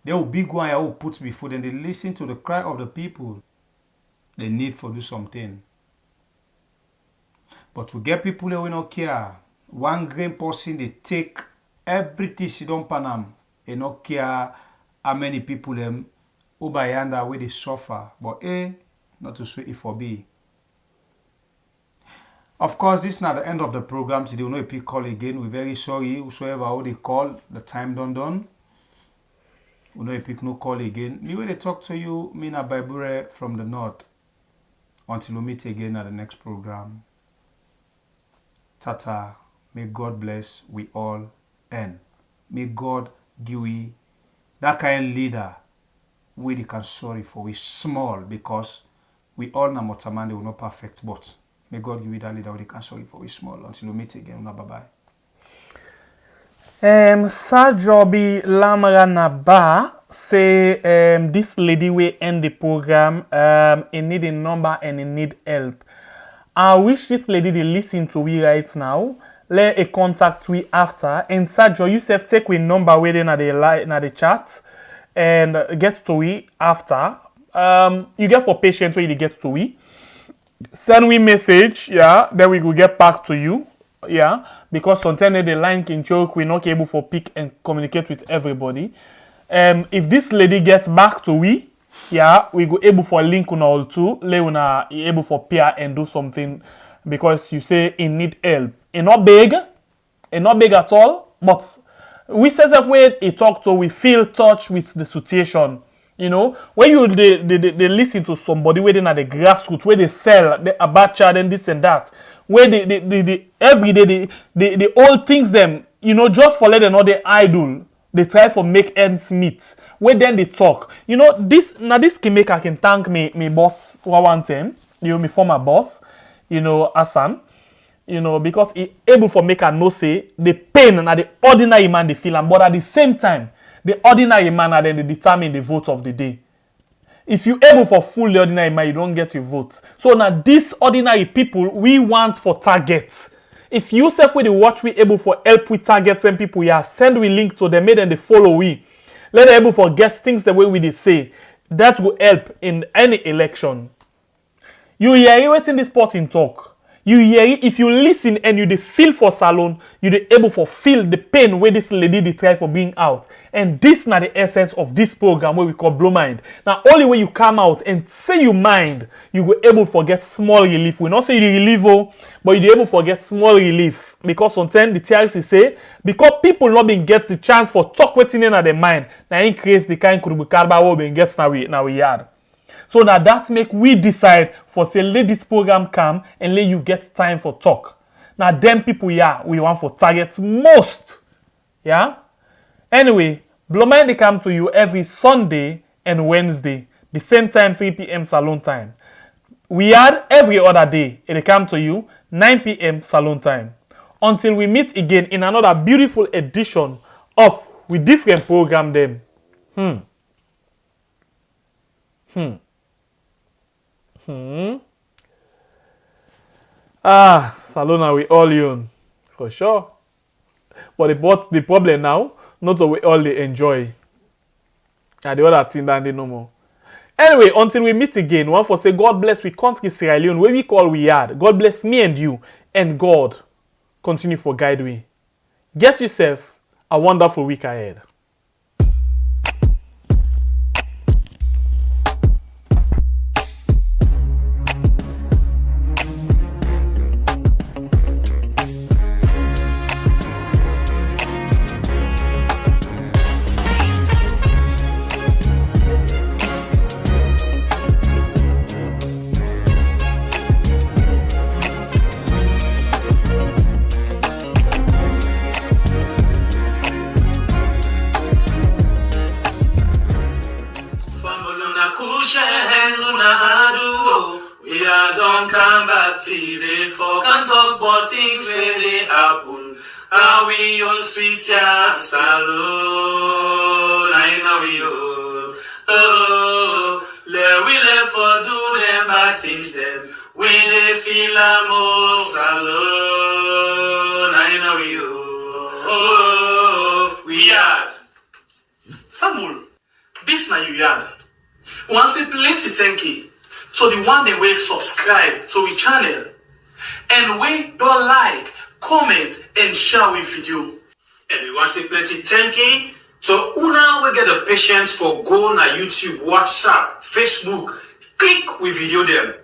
they will be one I will put before them. They listen to the cry of the people. They need for do something. But to get people that will not care, one grain person they take everything she don't panam. They not care how many people them ubayanda where they suffer. But not to say it for be. Of course, this is not the end of the program. Today, we know if you call again. We're very sorry. Whosoever how they call, the time done. We know if you no call again. Me when they talk to you, me na Baibure from the north. Until we meet again at the next program. Tata, may God bless we all and may God give we that kind of leader we they can sorry for. We small because we all na motamande we not perfect, but may God give you that leader we they can sorry for. We small until we meet again. Bye bye. Sajobi Lamranaba say this lady will end the program. It need a number and it need help. I wish this lady they listen to we right now. Let a contact we after. And Sajo, you self take we number within the chat and get to we after. You get for patient where you get to we. Send we message, yeah. Then we will get back to you. Yeah, because sometimes the line can choke, we're not able to pick and communicate with everybody. If this lady gets back to we, yeah, we go able for link on all two, Leona able for peer and do something because you say it need help. It's not big at all, but we say that way it talk to, we feel touch with the situation. You know, when you they listen to somebody where they at the grassroots, where they sell the abacha and this and that, where they every day they all things them, you know, just for let them know they idle. They try for make ends meet. Where then they talk. You know, this can make I can thank me boss for one time, you know, my former boss, you know, Hassan. You know, because he able for make her know say the pain and the ordinary man they feel, but at the same time, the ordinary man and then they determine the vote of the day. If you able for full the ordinary man, you don't get your vote. So now these ordinary people we want for targets. If you self with the watch we able for help with target some people, yeah, send we link to them, make them they follow we. Let them able for get things the way we they say. That will help in any election. You hear waiting this person talk. You hear it, if you listen and you dey feel for salon, you dey able for feel the pain where this lady dey try for being out. And this na the essence of this program where we call Blow Mind. Now only when you come out and say you mind, you go able for get small relief. We not say you relief, but you dey able for get small relief. Because sometimes the TRC say, because people not been get the chance for talk waiting in their mind, now increase the kind of karba we been get now we yard. So now that make we decide for say let this program come and let you get time for talk. Now them people yeah we want for target most. Yeah? Anyway, Blow Mind they come to you every Sunday and Wednesday. The same time 3 p.m. salon time. We add every other day. It come to you 9 p.m. salon time. Until we meet again in another beautiful edition of with different program them. Salona we all own for sure. But the problem now, not that we all they enjoy. And the other thing that they no more. Anyway, until we meet again, one for say God bless we country Sierra Leone, where we call we yard. God bless me and you, and God continue for guide we. Get yourself a wonderful week ahead. They folk and talk about things where they happen. Are we on sweet yard salon? I know we let we let for do them bad things them. We they feel a most alone. I know we yard. Famul, this na you yard. Once a plenty tanky. So the one that will subscribe to the channel and we don't like, comment and share with video. And we want to say plenty thank you. So una will get the patience for go na YouTube, WhatsApp, Facebook, click with video them.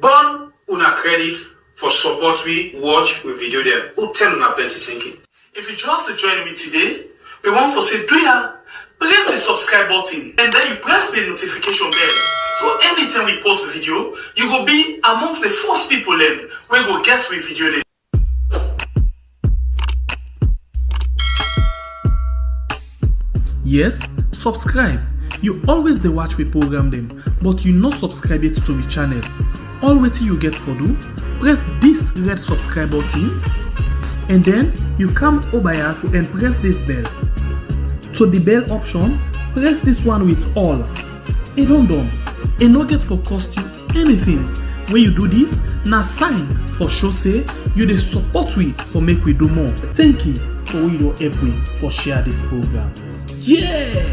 Burn una credit for support we watch with video them. Who tell una plenty thank you. If you just join me today, we want to say do ya press the subscribe button and then you press the notification bell. So anytime we post the video, you go be amongst the first people then we go get with video then. Yes, subscribe. You always dey watch we program them, but you not subscribe yet to the channel. All wetin you get for do, press this red subscribe button and then you come over here and press this bell. So the bell option, press this one with all. It don't done. It no get for cost you anything. When you do this, na sign for show say you dey support we for make we do more. Thank you for we don't help we for share this program. Yeah!